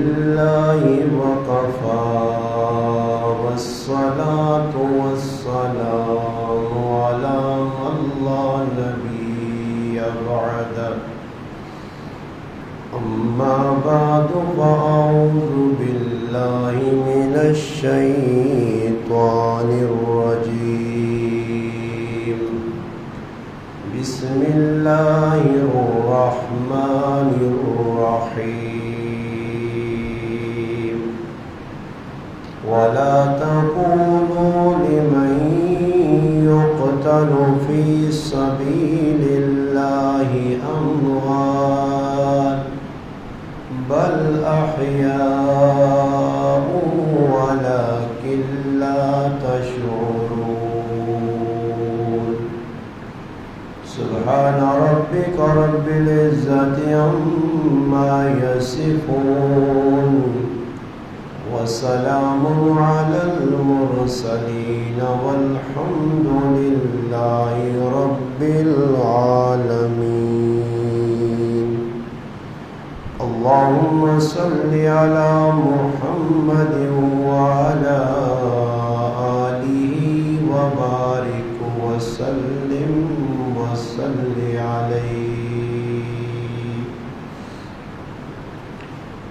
لله وكفى والصلاة والسلام على من لا نبي بعده أما بعد فأعوذ بالله من الشيطان الرجيم بسم الله الرحمن الرحيم ولا تقولوا لمن يقتل في سبيل الله أموات بل أحياء ولكن لا تشعرون سبحان ربك رب العزة عما يصفون وسلام على المرسلين والحمد لله رب العالمين اللهم صل على محمد وعلى آله وبارك وسلم وصل عليه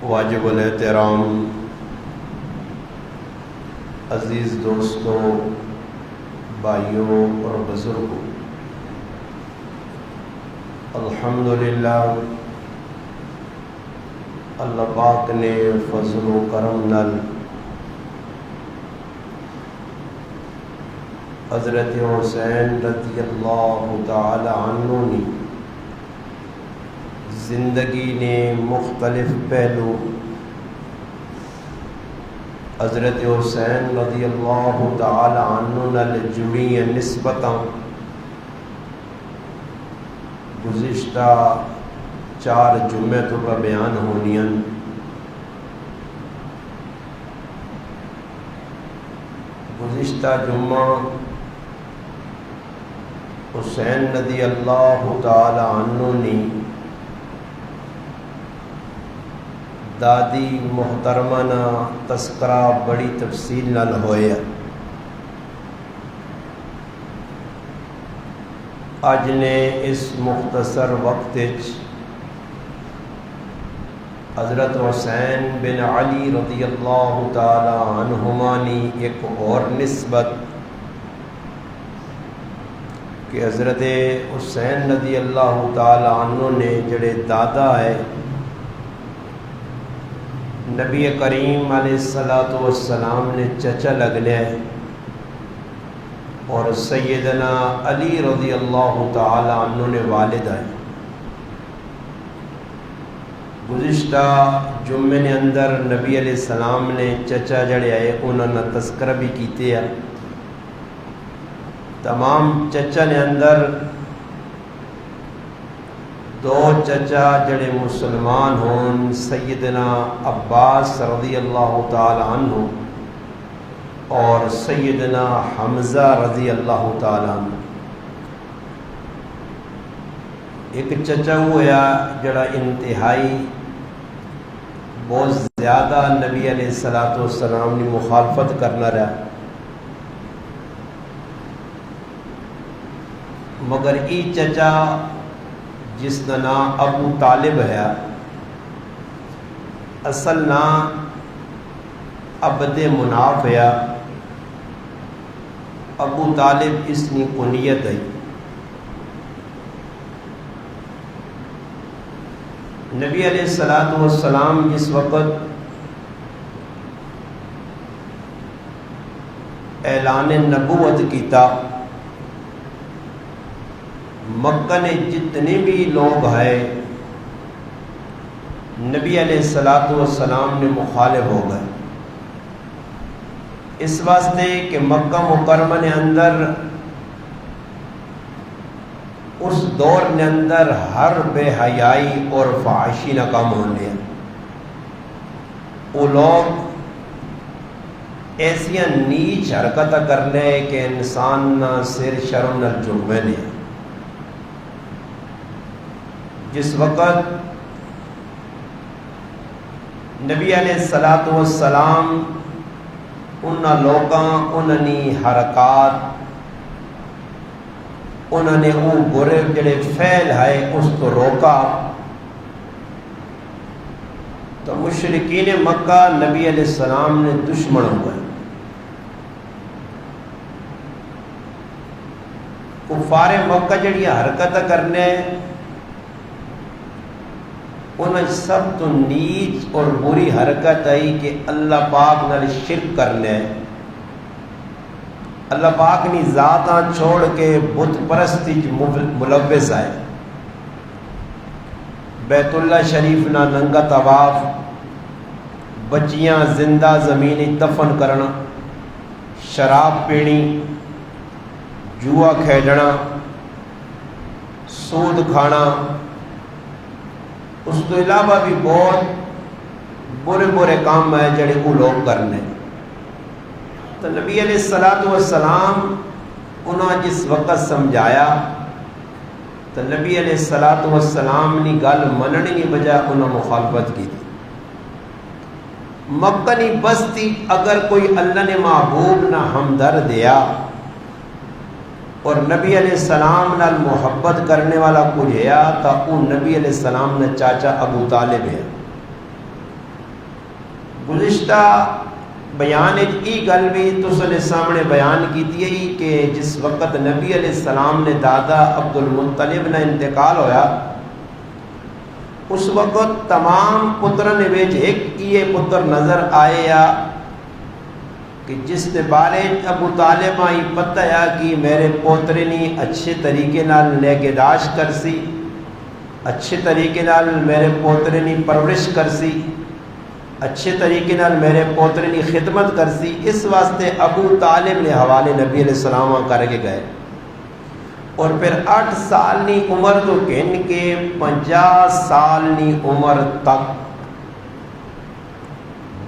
واجب الاحترام عزیز دوستوں، بھائیوں اور بزرگوں، الحمدللہ اللہ پاک نے فضل و کرم نال حضرت حسین رضی اللہ تعالی عنہ نے زندگی نے مختلف پہلو حضرت حسین رضی اللہ تعالی عنہ نال جڑی نسبتاں گزشتہ 4 جمعے تو کا بیان ہونیاں۔ گزشتہ جمعہ حسین رضی اللہ تعالی عنہ نے دادی محترمہ نا تذکرہ بڑی تفصیل نال ہویا۔ اج نے اس مختصر وقت حضرت حسین بن علی رضی اللہ تعالی عنہما نے ایک اور نسبت کہ حضرت حسین رضی اللہ تعالی عنہ نے جڑے دادا ہے نبی کریم علیہ السلام نے چچا لگ لیا ہے، اور سیدنا علی رضی اللہ تعالی عنہ نے والد ہے۔ گزشتہ جمعے نے اندر نبی علیہ السلام نے چچا جڑے آئے انہوں نے تذکرہ بھی کیتے ہیں۔ تمام چچا نے اندر 2 چچا جڑے مسلمان ہون، سیدنا عباس رضی اللہ تعالی عنہ اور سیدنا حمزہ رضی اللہ تعالی عنہ۔ ایک چچا ہوا جڑا انتہائی بہت زیادہ نبی علیہ السلام نے مخالفت کرنا رہا، مگر ای چچا جس کا نام ابو طالب ہے، اصل نام عبد مناف ہے، ابو طالب اس کی کنیت ہے۔ نبی علیہ السلام جس وقت اعلان نبوت کیتا، مکہ نے جتنے بھی لوگ ہیں نبی علیہ السلام نے مخالف ہو گئے، اس واسطے کہ مکہ مکرمہ نے اندر اس دور نے اندر ہر بے حیائی اور فحاشی نہ کام ہونے ہیں۔ وہ لوگ ایسیا نیچ حرکت کرنے کہ انسان نہ سر شرم نہ جرمے نے. جس وقت نبی علیہ الصلوۃ والسلام انہاں لوکاں انہاں حرکات انہوں نے وہ برے جڑے فعل ہے اس کو روکا تو مشرکین مکہ نبی علیہ السلام نے دشمن ہوئے. کفار مکہ جڑی حرکت کرنے انہیں سب تو نیچ اور بری حرکت آئی کہ اللہ پاک نال شرک کرنے, اللہ پاک نی ذاتاں چھوڑ کے بت پرستی ملوث آئے. بیت اللہ شریف نہ ننگا طواف, بچیاں زندہ زمین دفن کرنا, شراب پینی, جوا کھیڈنا, سود کھانا, اس تو علاوہ بھی بہت برے برے کام ہے جڑے وہ لوگ کرنے. تو نبی علیہ الصلوۃ والسلام انہاں جس وقت سمجھایا تو نبی علیہ الصلوۃ والسلام نے گل مننے کی بجائے انہاں مخالفت کی تھی. مکہ نی بستی اگر کوئی اللہ نے محبوب نہ ہمدرد دیا اور نبی علیہ السلام نال محبت کرنے والا کچھ ہے تو وہ نبی علیہ السلام نے چاچا ابو طالب ہے. گزشتہ بیان ای گل بھی تسلے سامنے بیان کی تھی کہ جس وقت نبی علیہ السلام نے دادا عبد المطلب نے انتقال ہویا اس وقت تمام پترن وچ ایک یہ پتر نظر آئے یا کہ جس کے بارے ابو طالب آئی پتہ یا کہ میرے پوترے نی اچھے طریقے نال نگہداشت کرسی, اچھے طریقے نال میرے پوترے نی پرورش کرسی, اچھے طریقے نال میرے پوترے نی خدمت کرسی. اس واسطے ابو طالب نے حوالے نبی علیہ السلام کر کے گئے اور پھر 8 سال نی عمر تو گن کے 50 سال نی عمر تک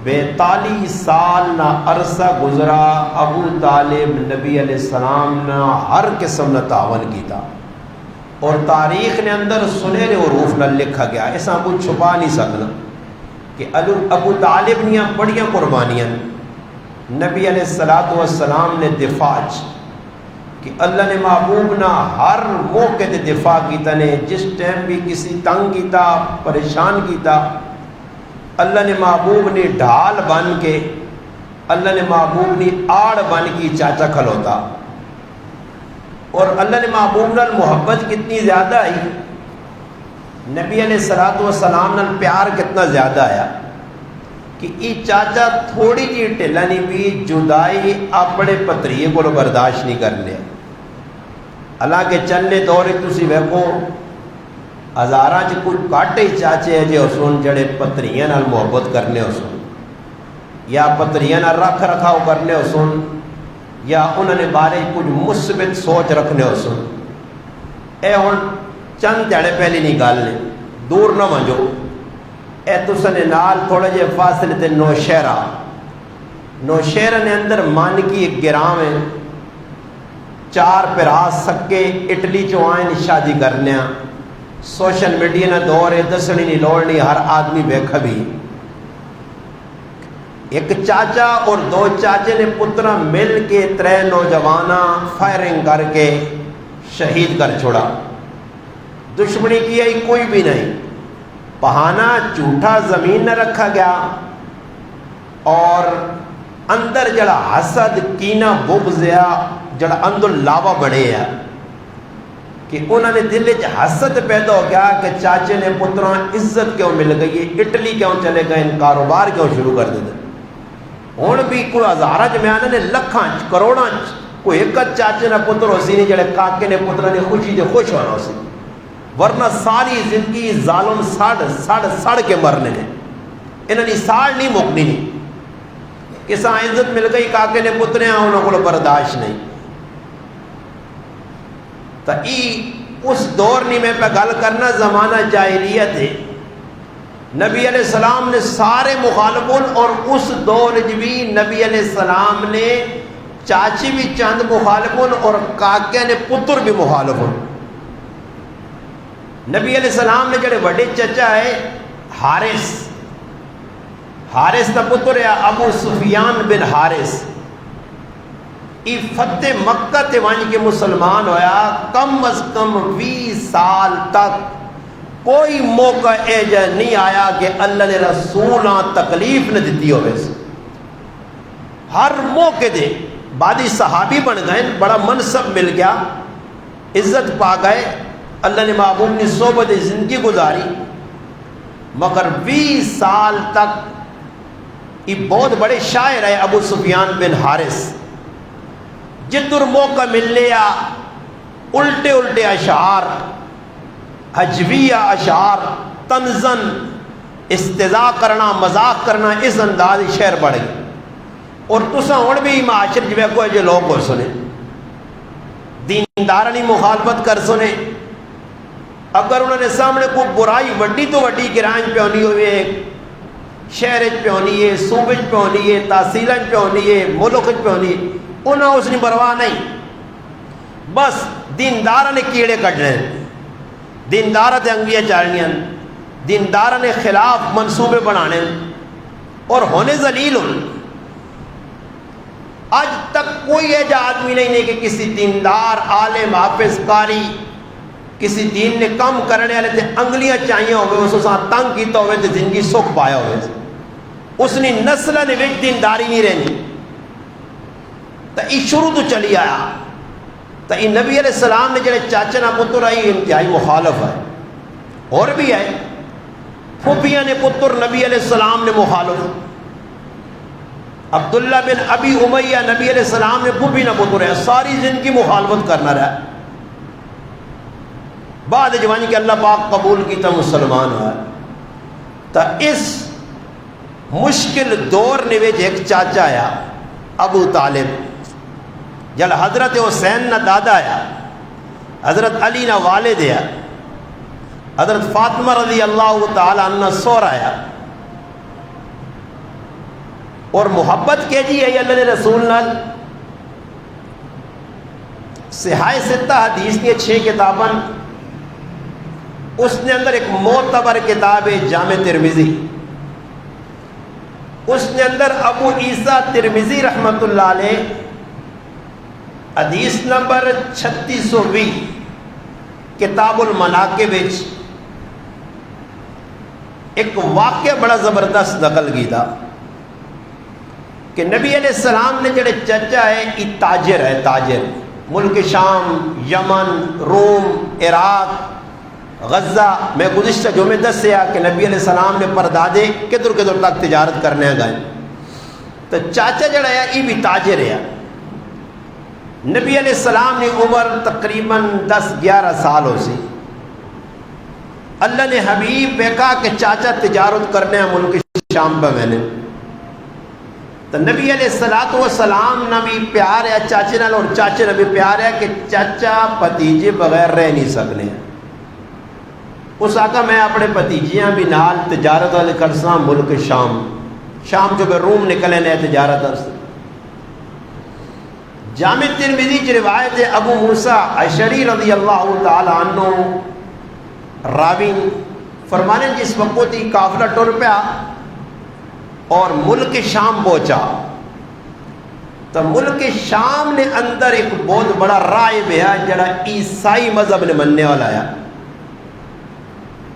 42 سال نہ عرصہ گزرا ابو طالب نبی علیہ السلام نے ہر قسم نہ تعاون کیتا اور تاریخ نے اندر سنہرے حروف نہ لکھا گیا. ایسا کچھ چھپا نہیں سکنا کہ ابو طالب نیاں بڑیاں قربانیاں نبی علیہ الصلوۃ والسلام نے دفاع کہ اللہ نے محبوب نہ ہر موقع تے دفاع کیتا نے. جس ٹائم بھی کسی تنگ کیتا پریشان کیتا اللہ نے محبوب نے ڈھال بن کے اللہ نے محبوب نے آڑ بن کی چاچا کھلوتا. اور اللہ نے محبوب نال محبت کتنی زیادہ آئی, نبی علیہ الصلوۃ والسلام نال پیار کتنا زیادہ آیا کہ یہ چاچا تھوڑی جی ٹھلا نہیں بھی جدائی اپنے پتریے کو برداشت نہیں کرنے. حالانکہ چلنے دور تسی ویکھو ہزاراں چ کچھ گھٹ ہی چاچے ہے جے حسن جڑے پتریاں نال محبت کرنے حسن یا پتریاں نال رکھ رکھاؤ کرنے حسن یا انہوں نے بارے کچھ مثبت سوچ رکھنے حسن. اے ہن چند دیہڑے پہلی نہیں گل نے, دور نہ ونجو. اے تسنے نال تھوڑے جے فاصلے تے نوشہرہ نے اندر مانکی ایک گرام ہے, 4 پرا سکے اٹلی چوں آئیں شادی کرنے. سوشل میڈیا نہ دور ہے, دسنی نہیں لوڑ نہیں, ہر آدمی ویکھا بھی. ایک چاچا اور 2 چاچے نے پترا مل کے 3 نوجواناں فائرنگ کر کے شہید کر چھوڑا. دشمنی کی ہے کوئی بھی نہیں, بہانہ جھوٹا زمین نہ رکھا گیا اور اندر جڑا حسد کینہ بغض ہے جڑا اندر لاوا بڑے ہے کہ انہوں نے دل وچ حسد پیدا ہو گیا کہ چاچے نے پتراں عزت کیوں مل گئی ہے, اٹلی کیوں چلے گئے, کاروبار کیوں شروع کر دیتے. ہوں بھی کوئی ہزاراں میاں نے لکھاں کروڑاں کوئی ایک چاچے نہ پتر ہو سی نہیں جڑے کاکے نے پترا نے خوشی سے خوش ہونا ہو سی, ورنہ ساری زندگی ظالم سڑ کے مرنے نے. انہوں نے ساڑ نہیں مکنی نہیں کسا عزت مل گئی کاکے نے پترے ہیں انہوں کو برداشت نہیں. تو اس دور نہیں میں پہ گل کرنا زمانہ جاہلیت ہے نبی علیہ السلام نے سارے مخالفون، اور اس دور بھی نبی علیہ السلام نے چاچی بھی چند مخالفون اور کاکے نے پتر بھی مخالفون۔ نبی علیہ السلام نے جڑے بڑے چچا ہے حارث دا پتر ہے ابو سفیان بن حارث، ای فتح مکہ تے وانج کے مسلمان ہویا، کم از کم 20 سال تک کوئی موقع ایجا نہیں آیا کہ اللہ نے رسولہ تکلیف نہ دیتی ہوئے، ہر موقع دے بعدی صحابی بن گئے، بڑا منصب مل گیا، عزت پا گئے، اللہ نے محبوب کی صحبت زندگی گزاری، مگر 20 سال تک یہ بہت بڑے شاعر ہے ابو سفیان بن حارث، جدر موقع مل لیا الٹے الٹے اشعار، حجویہ اشعار، طنزن استضاء کرنا، مذاق کرنا، اس انداز شعر بڑھ گئی۔ اور تساں ہن بھی معاشر جو کوئی جو لوگ کو سنے دیندارانی مخالفت کر سنے، اگر انہوں نے سامنے کوئی برائی وڈی تو وڈی گرائن پہ ہونی ہوئے، شہر پہ ہونی ہے، صوبے پہ ہونی ہے، تحصیل پہ ہونی ہے، ملک پہ ہونی ہے، انہوں اس نے پرواہ نہیں، بس دیندار نے کیڑے کٹنے، دیندار تے انگلیاں چاڑنیاں، دیندار نے خلاف منصوبے بنانے اور ہونے ذلیل۔ آج تک کوئی ایجا آدمی نہیں کہ کسی دیندار عالم حافظ قاری کسی دین نے کم کرنے والے تے انگلیاں چاہیے ہوئے، اس ساتھ تنگ کیتا ہوئے تے زندگی سکھ پایا ہوئے، اس نے نسل نے وچ دینداری نہیں رہنی، تو یہ شروع تو چلی آیا۔ تو یہ نبی علیہ السلام نے جڑے چاچے نا پتر آئی انتہائی مخالف ہے، اور بھی ہے پھوپھیاں نے پتر نبی علیہ السلام نے مخالف، عبداللہ بن ابی امیہ نبی علیہ السلام نے پھوپھی نہ پتر ہے، ساری زندگی مخالفت کرنا رہا، بعد جوانی کہ اللہ پاک قبول کی تو مسلمان ہوا۔ تو اس مشکل دور نے ایک چاچا آیا ابو طالب، جل حضرت حسین نہ دادا آیا، حضرت علی نہ والد آیا، حضرت فاطمہ رضی اللہ تعالی عنہ سور آیا، اور محبت کے جی ہے اللہ نے رسول نال، صحاح ستہ حدیث کی 6 کتاباں، اس نے اندر ایک معتبر کتاب ہے جامع ترمذی، اس نے اندر ابو عیسیٰ ترمذی رحمت اللہ علیہ حدیث نمبر 3620 کتاب المناقب ایک واقعہ بڑا زبردست نقل کیتا کہ نبی علیہ السلام نے جڑے چچا ہے یہ تاجر ہے، تاجر، ملک شام، یمن، روم، عراق، غزہ میں گزشتہ جمعے دسیا کہ نبی علیہ السلام نے پردادے کدھر کدھر تک تجارت کرنے گئے، تو چاچا جڑا ہے یہ بھی تاجر ہے۔ نبی علیہ السلام نے عمر تقریباً 10-11 سال ہو سی، اللہ نے حبیب کہا کہ چاچا تجارت کرنے ملک شام پہ میں نے، تو نبی علیہ السلام نہ بھی پیار ہے چاچے نال، اور چاچے نہ بھی پیار ہے کہ چاچا بھتیجے بغیر رہ نہیں سکنے، اس آقا میں اپنے بھتیجیاں بھی نال تجارت والے کرساں ملک شام جو کہ روم نکلے نے تجارت ارس۔ جامع ترمذی کی روایت ہے ابو موسیٰ اشعری رضی اللہ تعالی عنہ راوی فرمانے جس وقت ہی قافلہ ٹر پیا اور ملک شام پہنچا، تو ملک شام نے اندر ایک بہت بڑا راہب ہے جڑا عیسائی مذہب نے مننے والا ہے،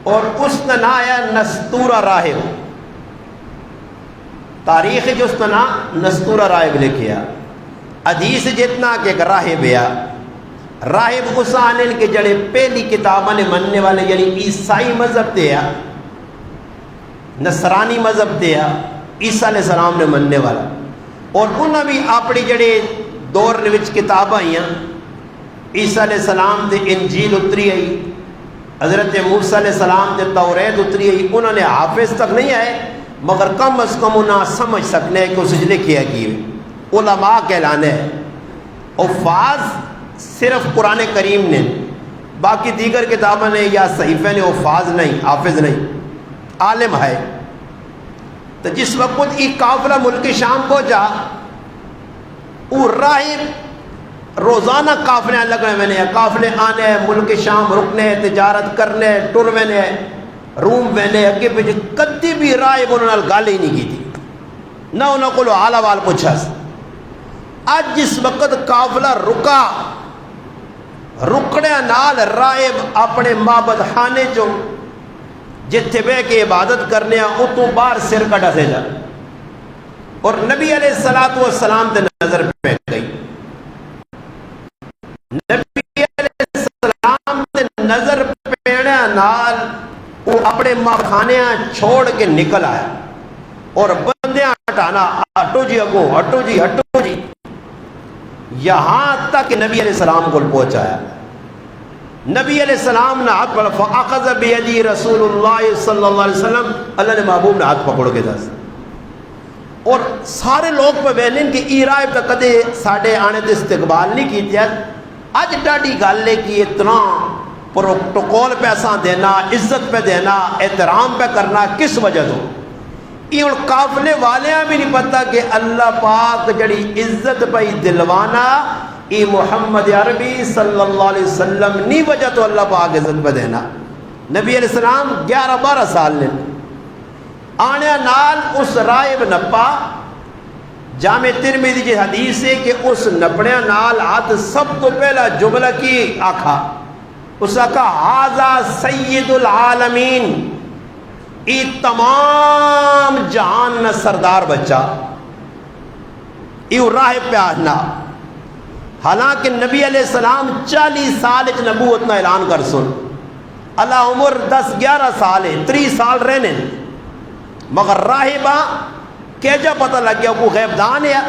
اور اس کا نام آیا نستورہ راہب، تاریخ جو اس کا نام نستورہ راہب لکھیا، حدیث جتنا کہ ایک راہب ہے، راہب اس آنے کے جڑے پہلی کتابیں نے مننے والے یعنی عیسائی مذہب دے یا نصرانی مذہب دے یا عیسیٰ علیہ السلام نے مننے والا، اور انہوں بھی اپنی جڑے دور وچ کتابیں آئی عیسیٰ علیہ السلام دے انجیل اتری آئی، حضرت موسیٰ علیہ السلام دے توریت اتری آئی، انہوں نے حافظ تک نہیں آئے مگر کم از کم انہاں سمجھ سکنے کہ اسے لکھیا کی علماء کہلانے ہیں، حفاظ صرف قرآن کریم نے، باقی دیگر کتابیں نے یا صحیفے نے حفاظ نہیں، حافظ نہیں، عالم ہے. تو جس وقت یہ قافلہ ملک شام پہنچا وہ راہب روزانہ قافلے لگنے میں قافلے آنے ملک شام رکنے تجارت کرنے ٹر میں روم میں اگے پیچھے کدی بھی راہب انہوں نے گل ہی نہیں کی تھی نہ انہوں کو حال حوال پوچھا. اج جس وقت قافلہ رکا رکنے نال راہب اپنے معبد خانے چو جتھے بہ کے عبادت کرنے اتوں باہر سر کٹا سے جا اور نبی علیہ الصلوۃ والسلام دے نظر پہ گئی. نبی علیہ السلام دے نظر پینے نال وہ اپنے خانے چھوڑ کے نکل آیا اور بندیاں ہٹانا ہٹو جی اگو ہٹو جی ہٹو جی یہاں تک نبی علیہ السلام کو پہنچایا. نبی علیہ السلام نے ہاتھ پکڑا فاخذ بیدی رسول اللہ صلی اللہ علیہ وسلم اللہ نے محبوب نے ہاتھ پکڑ کے دس اور سارے لوگ پہ بیلن کہ ایرائب تک کدے ساڑھے آنے تے استقبال نہیں کی تھی. اج ڈاڑی گالے کی اتنا پروٹوکول پیسہ دینا عزت پہ دینا احترام پہ کرنا کس وجہ تو یہ ان قافلے والیاں بھی نہیں پتا کہ اللہ پاک جڑی عزت پہ دلوانا ای محمد عربی صلی اللہ علیہ وسلم نہیں وجہ تو اللہ پاک عزت پہ دینا. نبی علیہ السلام 11-12 سال نے آنے نال اس راہب نپا. جامع ترمذی کی حدیث ہے کہ اس نپڑے نال ہاتھ سب تو پہلا جملہ کی آکھا اس کا ھذا سید العالمین ای تمام جہان نہ سردار بچہ یہ راہب پہ آنا. حالانکہ نبی علیہ السلام 40 سال نبوت نہ اعلان کر سن اللہ عمر 10-11 سال ہے 30 سال رہنے مگر راہبہ کہ جا پتہ لگ گیا کوئی غیب دان ہے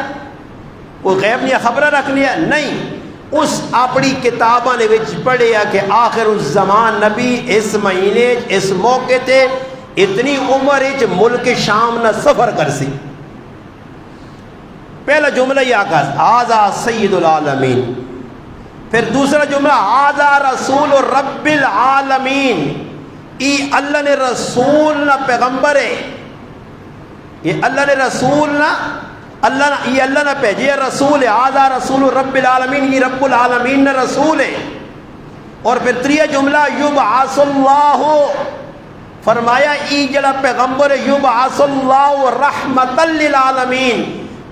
کوئی غیب نہیں خبریں رکھنی ہے نہیں. اس اپنی کتاباں نے وچ پڑھیا کہ آخر الزمان نبی اس مہینے اس موقع تے اتنی عمر وچ ملک شام نہ سفر کر سی. پہلا جملہ یہ آقا ھذا سید العالمین. پھر دوسرا جملہ ھذا رسول رب العالمین ای اللہ نے رسول نہ پیغمبر ہے یہ اللہ نے رسول نہ اللہ نہ بھیجے رسول ہے. ھذا رسول رب العالمین یہ رب العالمین نہ رسول ہے. اور پھر تیسرا جملہ یبعث اللہ فرمایا ای جڑا پیغمبر یبعث اللہ رحمتا للعالمین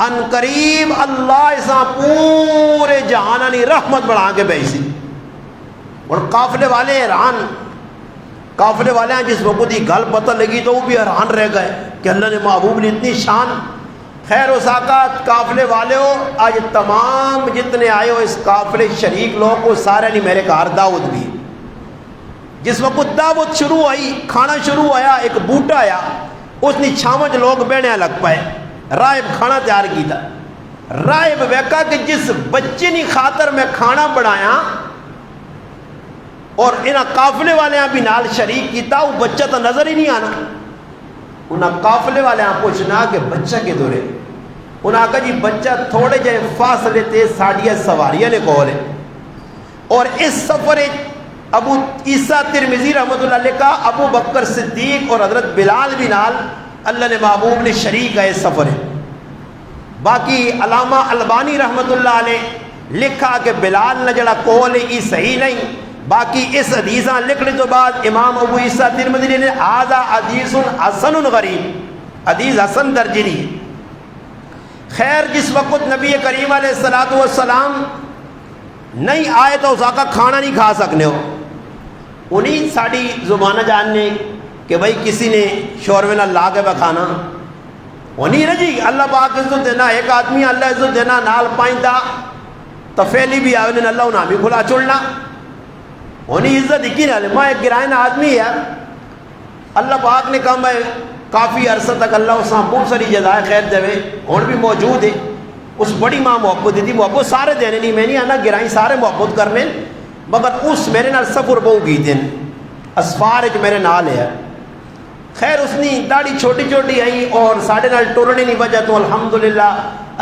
ان قریب اللہ اساں پورے جہانانی رحمت بڑھا کے بھیجی. اور قافلے والے حیران قافلے والے ہیں جس وقت یہ گل پتہ لگی تو وہ بھی حیران رہ گئے کہ اللہ نے محبوب نے اتنی شان. خیر و ساکات قافلے والے ہو آج تمام جتنے آئے ہو اس قافلے شریک لوگ کو سارے نہیں میرے گھر دعوت بھی. جس وقت دعوت شروع ہوئی کھانا شروع ہوا ایک بوٹا آیا اس نے چھاوچ لوگ بیٹھنے لگ پائے. راہب کھانا تیار کیتا. راہب ویکا کہ جس بچے نے خاطر میں کھانا بنایا اور انہاں قافلے والے بھی نال شریک کیتا وہ بچہ تو نظر ہی نہیں آنا. انہاں قافلے والے پوچھنا کہ بچہ کے دورے انہاں کہا جی بچہ تھوڑے جے فاصلے تے ساڑیاں سواریاں نے کہو لے. اور اس سفر ابو عیسیٰ ترمذی رحمۃ اللہ علیہ کا ابو بکر صدیق اور حضرت بلال بھی نال اللہ نے محبوب نے شریک ہے اس سفر. باقی علامہ البانی رحمۃ اللہ علیہ لکھا کہ بلال نے جڑا قول ہے یہ صحیح نہیں. باقی اس حدیثاں لکھنے تو بعد امام ابو عیسیٰ ترمذی نے ھذا حدیث حسن غریب حدیث حسن درجے دی. خیر جس وقت نبی کریم علیہ الصلوۃ والسلام نہیں آئے تو اس کا کھانا نہیں کھا سکنے ہو. انہیں ساڑی زبانہ جاننے کہ بھائی کسی نے شوربے نہ لا کے بکھانا انہیں نا جی اللہ پاک عزت دینا ایک آدمی اللہ عزت دینا نال پائندہ تفیلی بھی آئے انہیں اللہ انہاں بھی کھلا چڑنا انہیں عزت ہی نہ لے. میں ایک گرائن آدمی ہے اللہ پاک نے کہا میں کافی عرصہ تک اللہ اس بہت ساری جزائے خیر دے اور بھی موجود ہے. اس بڑی ماں محبت دی تھی محبت سارے دینے نہیں میں نہیں آنا گرائیں سارے محبت کرنے مگر اس میرے نال سفر بہو کی دن اسفار ایک میرے نال ہے. خیر اس نے داڑھی چھوٹی چھوٹی آئی اور ساڑھے نال ٹورنے نہیں بجا تو الحمدللہ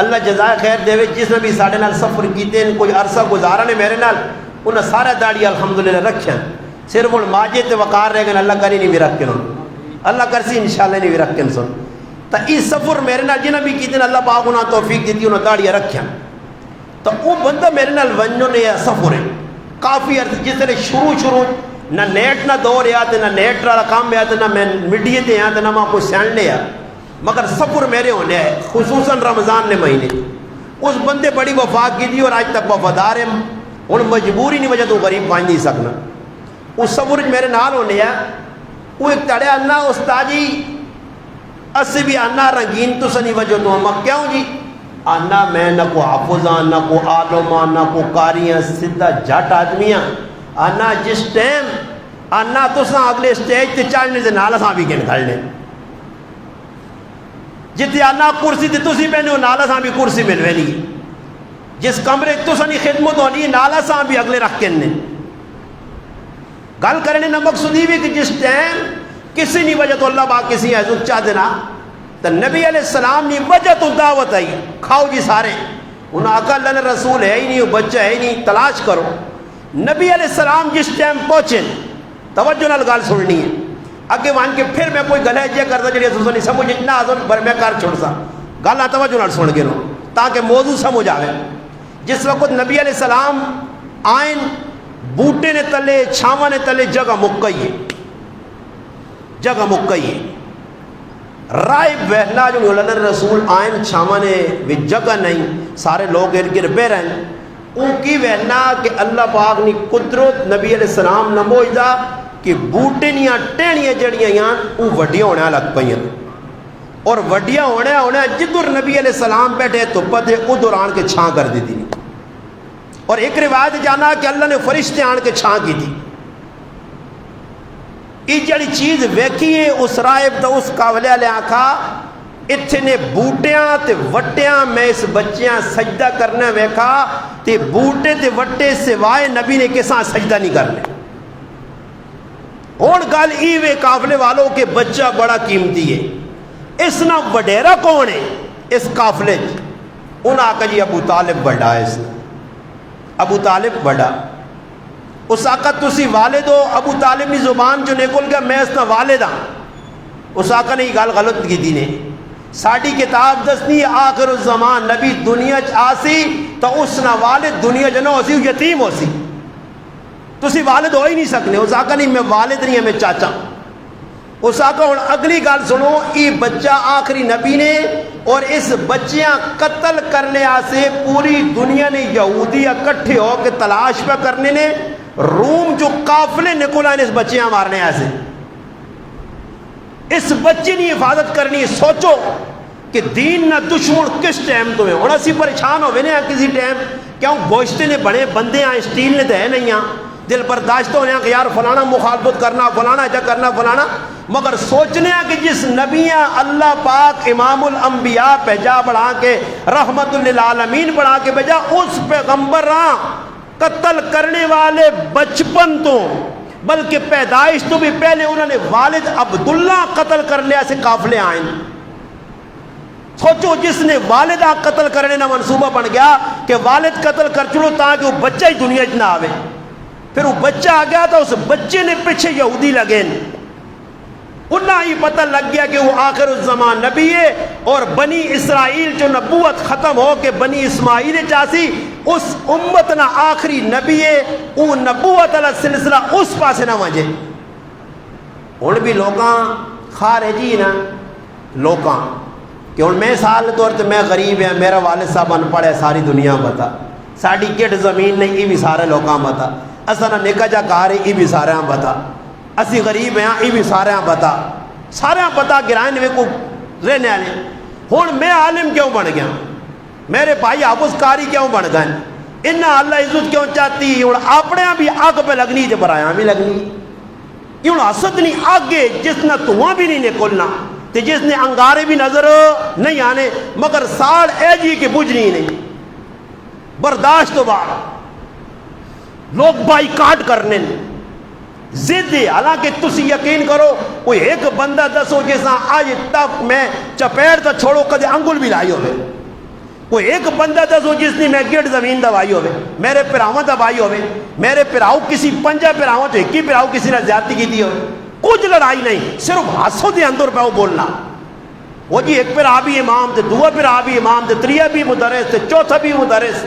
اللہ جزائے خیر دے جس نے بھی ساڑھے نال سفر کیتے کوئی عرصہ گزارا نے میرے نال انہیں سارا داڑھی الحمدللہ رکھیں. صرف ان ماجے تے وقار رہ گئے اللہ کری نہیں بھی رکھ کے اللہ کرسی انشاءاللہ نہیں بھی رکھیں سن تو اس سفر میرے نال جنہیں بھی کی دن اللہ پاک انہاں توفیق دیتی انہاں داڑیاں رکھیں تو وہ بندہ میرے نال ونجو نے سفر ہے کافی عرض جس طرح شروع نہ نیٹ نہ دور آتے نہ نیٹ والا کام میں آتے نہ میں میڈیا تے آتے نہ میں کوئی سینڈے آ مگر سفر میرے ہونے ہے خصوصاً رمضان نے مہینے اس بندے بڑی وفا کی دی اور آج تک وفادار ہے ان مجبوری نہیں وجہ تو غریب پانچ نہیں سکنا اس سفر میرے نال ہونے ہے وہ ایک تڑے انا استاجی اسی بھی انا رنگین تو سنی وجہ تو ہم کیوں جی آنا میں نہ کو حافظاں نہ کو عالماں نہ کو قاریاں سدھا جھٹ آدمیاں آنا جس ٹائم آنا تو ساں اگلے سٹیج تے چڑھنے دے نال ساں بھی گن کھڑنے جتے آنا کرسی تے تسی پہنے ہو نالا ساں بھی کرسی ملوے نہیں جس کمرے تو سانی خدمت ہونی نالا ساں بھی اگلے رکھ کے نے گل کرنے نہ مقصود یہ کہ جس ٹائم کسی نہیں وجہ تو اللہ باق کسی عزت چاہ دینا تو نبی علیہ السلام نے وجہ تو دعوت آئی کھاؤ جی سارے انہوں آقا اللہ نے رسول ہے ہی نہیں وہ بچہ ہے ہی نہیں تلاش کرو نبی علیہ السلام جس ٹائم پہنچے توجہ نال گل سننی ہے اگے مان کے پھر میں کوئی گلے جے کرتا جڑی تساں نہیں سمجھ اتنا آسان پر میں کر چھوڑ سا گل نہ توجہ نال سن کے لو تاکہ موضوع سمجھ آوے جس وقت نبی علیہ السلام آئین بوٹے نے تلے چھاواں نے تلے جگہ مکئی ہے رائب وحلا جو اللہ رسول آئین چھاواں نے بھی جگہ نہیں سارے لوگ ارد گرد بے رہن ان کی وحنا کہ اللہ پاک نے قدرت نبی علیہ السلام نموجدہ کہ بوٹے نیاں ٹینیاں جڑیاں یہاں وہ وڈیاں ہونے لگ پئیں اور وڈیاں ہونے جدر نبی علیہ السلام بیٹھے تو پتے ادھر آن کے چھاں کر دی تھی اور ایک روایت جانا کہ اللہ نے فرشتے آن کے چھاں کی تھی یہ جڑی چیز ویکھیے اس رائب دا اس قابلے علیہ آکھا اتنے بوٹیاں تے وٹیاں میں اس بچیاں سجدہ کرنے ویکھا تے بوٹے تے وٹے سوائے نبی نے کساں سجدہ نہیں کرنے اور گل ایوے قافلے والوں کے بچہ بڑا قیمتی ہے اس نہ وڈیرا کون ہے اس قافلے انہاں آقا جی ابو طالب بڑا ہے اس نے ابو طالب بڑا اس آقا تسی والد ہو ابو طالب نے زبان جو نکل گیا میں اس نہ والد ہاں اس آقا نے یہ گل غلط کی دی نے ساڑی کتاب دسنی آخر الزمان نبی دنیا آسی تو اس نہ والد دنیا جنو ہو سی یتیم ہو سی تسی والد ہو ہی نہیں سکنے اس آقا نہیں میں والد نہیں ہے میں چاچا اس آقا اور اگلی گل سنو یہ بچہ آخری نبی نے اور اس بچیاں قتل کرنے آسے پوری دنیا نے یہودی اکٹھے ہو کے تلاش پہ کرنے نے روم جو قافلے نکلا اس بچیاں مارنے آسے اس بچے نے حفاظت کرنی ہے سوچو کہ دین نہ دشمن کس ٹائم تمہیں ہونا سی پریشان ہوئے نا کسی ٹائم کیوں گوشتے نے بڑے بندے ہیں اسٹیل نے دے نہیں ہیں دل برداشت ہونے کہ یار فلانا مخالفت کرنا فلانا ایجا کرنا فلانا مگر سوچنے کہ جس نبیاں اللہ پاک امام الانبیاء بھیجا بڑھا کے رحمت للعالمین بڑھا کے بھیجا اس پیغمبر قتل کرنے والے بچپن تو بلکہ پیدائش تو بھی پہلے انہوں نے والد عبداللہ قتل کر لیا سے قافلے آئیں سوچو جس نے والدہ قتل کرنے نہ منصوبہ بن گیا کہ والد قتل کر چلو تاکہ وہ بچہ ہی دنیا نہ آوے پھر وہ بچہ آ گیا تو اس بچے نے پیچھے یہودی لگے انہاں ہی پتہ لگ گیا کہ وہ آخر الزمان نبی ہے اور بنی اسرائیل جو نبوت ختم ہو کے بنی اسماعیل چاسی اس امت نہ آخری نبی ہے وہ نبوت علیہ سلسلہ اس پاسے نہ وجے ان بھی لوگاں خارجی نا لوگاں کہ ان میں سال طور تے میں غریب ہے میرا والد صاحب ان پڑھ ہے ساری دنیا بتا ساڑی کٹ زمین نہیں یہ بھی سارے لوگاں بتا اصلا نکا جا کار ہے یہ بھی سارے ہاں بتا اسی غریب ہیں یہ بھی سارے ہاں بتا گرائن میں کو رہنے آلے ہون میں عالم کیوں بڑھ گیا میرے بھائی حافظ کاری کیوں بڑھ گئے انہا اللہ عزت کیوں چاہتی ہون اپنے ہاں بھی آگ پہ لگنی جب برایاں بھی لگنی یہ حسد نہیں آگے جس نے دھواں بھی نہیں نکلنا تے جس نے انگارے بھی نظر نہیں آنے مگر ساڑ اے جی کی بجنی نہیں برداشت تو بار لوگ بائی کاٹ کرنے ضد ہے حالانکہ تسی یقین کرو کوئی ایک بندہ دسو جیسا آج تک میں چپیڑ تو چھوڑو کدے انگل بھی لائی ہوئے کوئی ایک بندہ دسو جس نے میں گیٹ زمین دبائی ہوئے میرے پراؤں دبائی ہوئے میرے پراؤں کسی پنجہ پراؤں تو ایک ہی پراؤں کسی نے زیادتی کی دی ہوئے کچھ لڑائی نہیں، صرف ہاسوں دے اندر پہ وہ بولنا، وہ جی ایک پھر آبی امام تے دوسرا پھر آبی امام تے تریہ بھی مدرس تے چوتھا بھی مدرس۔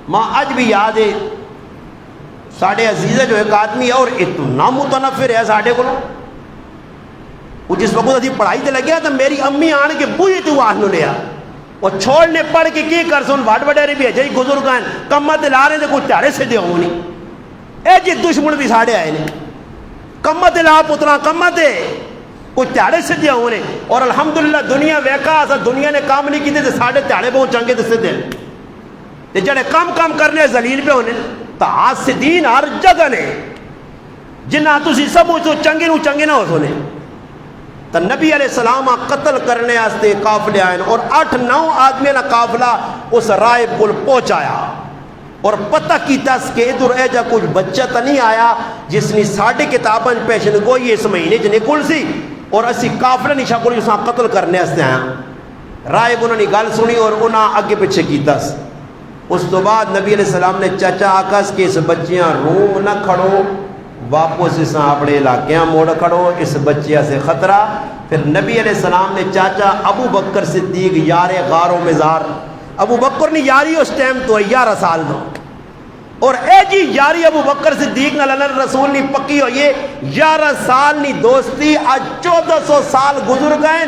ماں اج بھی یاد ہے ساڑھے عزیزہ جو ایک آدمی ہے اور اتنا متنفر ہے ساڑھے کو، وہ جس وقت ابھی پڑھائی تے لگیا تو میری امی آن کے بوئی تو آہنو لیا اور چھوڑنے پڑھ کے کی کر سن واٹ وڈیرے بھی ہے جائی گزرگ ہیں کمت لا رہے تھے کچھ تیارے سے دے ہوں نہیں، اے جی دشمن بھی ساڑھے آئے نہیں، کمت لا پترا کمت ہے کچھ تیارے سے دے ہوں نہیں۔ اور الحمدللہ دنیا ویکا اسا دنیا نے کام نہیں کیتے تھے ساڑھے تیارے بہت چنگے تھے سے دے تے جڑے کام کرنے زلیل پہ ہونے تا حاسدین ہر جگہ نے جنہ تسی سب تو چنگے نہ ہو سونے۔ تو نبی علیہ السلام قتل کرنے آستے قافلے آئے اور 8-9 آدمی نہ قافلہ اس رائے پل پہنچایا اور پتہ کیتا کہ ادھر اے جا کچھ بچہ تا نہیں آیا جس نے ساڑھے کتاباں پیشن گوئی اس مہینے جنے کل سی اور اسی قافلہ نہیں شاکل جساں قتل کرنے آستے آیا۔ رائے انہوں نے گال سنی اور انہاں آگے پچھے کیتا سی۔ اس تو بعد نبی علیہ السلام نے چاچا آکاس کے اس بچیاں روم نہ کھڑو واپس اس اپنے علاقیاں موڑ کھڑو اس بچیاں سے خطرہ۔ پھر نبی علیہ السلام نے چاچا ابو بکر صدیق یار غار و مزار، ابو بکر نے یاری اس ٹائم تو 11 سال دو اور اے جی یاری ابو بکر صدیق نہ اللہ رسول نے پکی ہوئی 11 سال نی دوستی آج 1400 سال گزر گئے،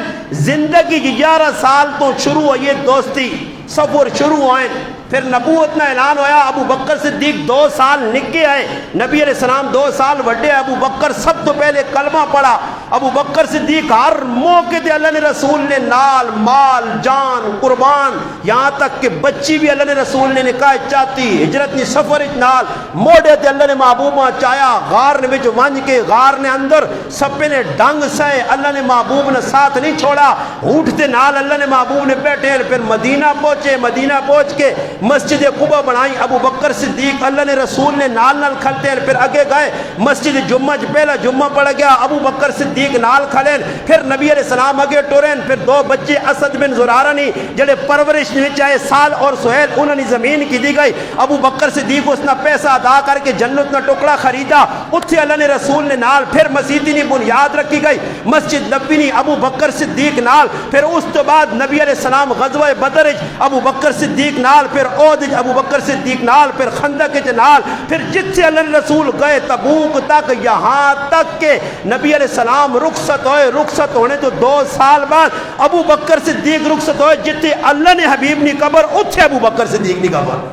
زندگی 11 سال تو شروع ہوئی دوستی، سفر شروع ہوئے، پھر نبوت نہ اعلان ہویا، ابو بکر صدیق 2 سال نکے آئے، نبی علیہ السلام 2 سال وڈے، ابو بکر سب تو پہلے کلمہ پڑھا، ابو بکر صدیق ہر موقع دے اللہ نے رسول نے نال مال جان قربان، یہاں تک کہ بچی بھی اللہ نے رسول نے نکاح چاہتی، ہجرت نی سفر نال موڑے دے اللہ نے محبوبہ چایا، غار نے بچ ونج کے غار نے اندر سپے نے ڈنگ سائے، اللہ نے محبوب نے ساتھ نہیں چھوڑا، اٹھتے نال اللہ نے محبوب نے بیٹھے، پھر مدینہ پہنچے، مدینہ پہنچ کے مسجد قبا بنائی، ابو بکر صدیق اللہ نے رسول نے نال کھلتے ہیں، پھر اگے گئے مسجد جمعہ پہلا جمعہ پڑ گیا، ابو بکر صدیق نال کھلیں، پھر نبی علیہ السلام اگے ٹورین، پھر 2 بچے اسد بن زرارہ نہیں جڑے پرورش میں چاہے سال اور سہیل انہوں نے زمین کی دی گئی، ابو بکر صدیق اس نے پیسہ ادا کر کے جنت نہ ٹکڑا خریدا، اتھے اللہ نے رسول نے نال، پھر مسجد نے بنیاد رکھی گئی، مسجد نبی نے ابو بکر صدیق نال، پھر اس تو بعد نبی علیہ السلام غزوہ بدر ابو بکر صدیق نال، پھر عہد ابو بکر صدیق نال، پھر خندق نال، پھر جتھے اللہ نے رسول گئے تبوک تک، یہاں تک کہ نبی علیہ السلام رخصت ہوئے، رخصت ہونے تو 2 سال بعد ابو بکر صدیق رخصت ہوئے، جتھے اللہ نے حبیب نی قبر اتھے ابو بکر صدیق نی قبر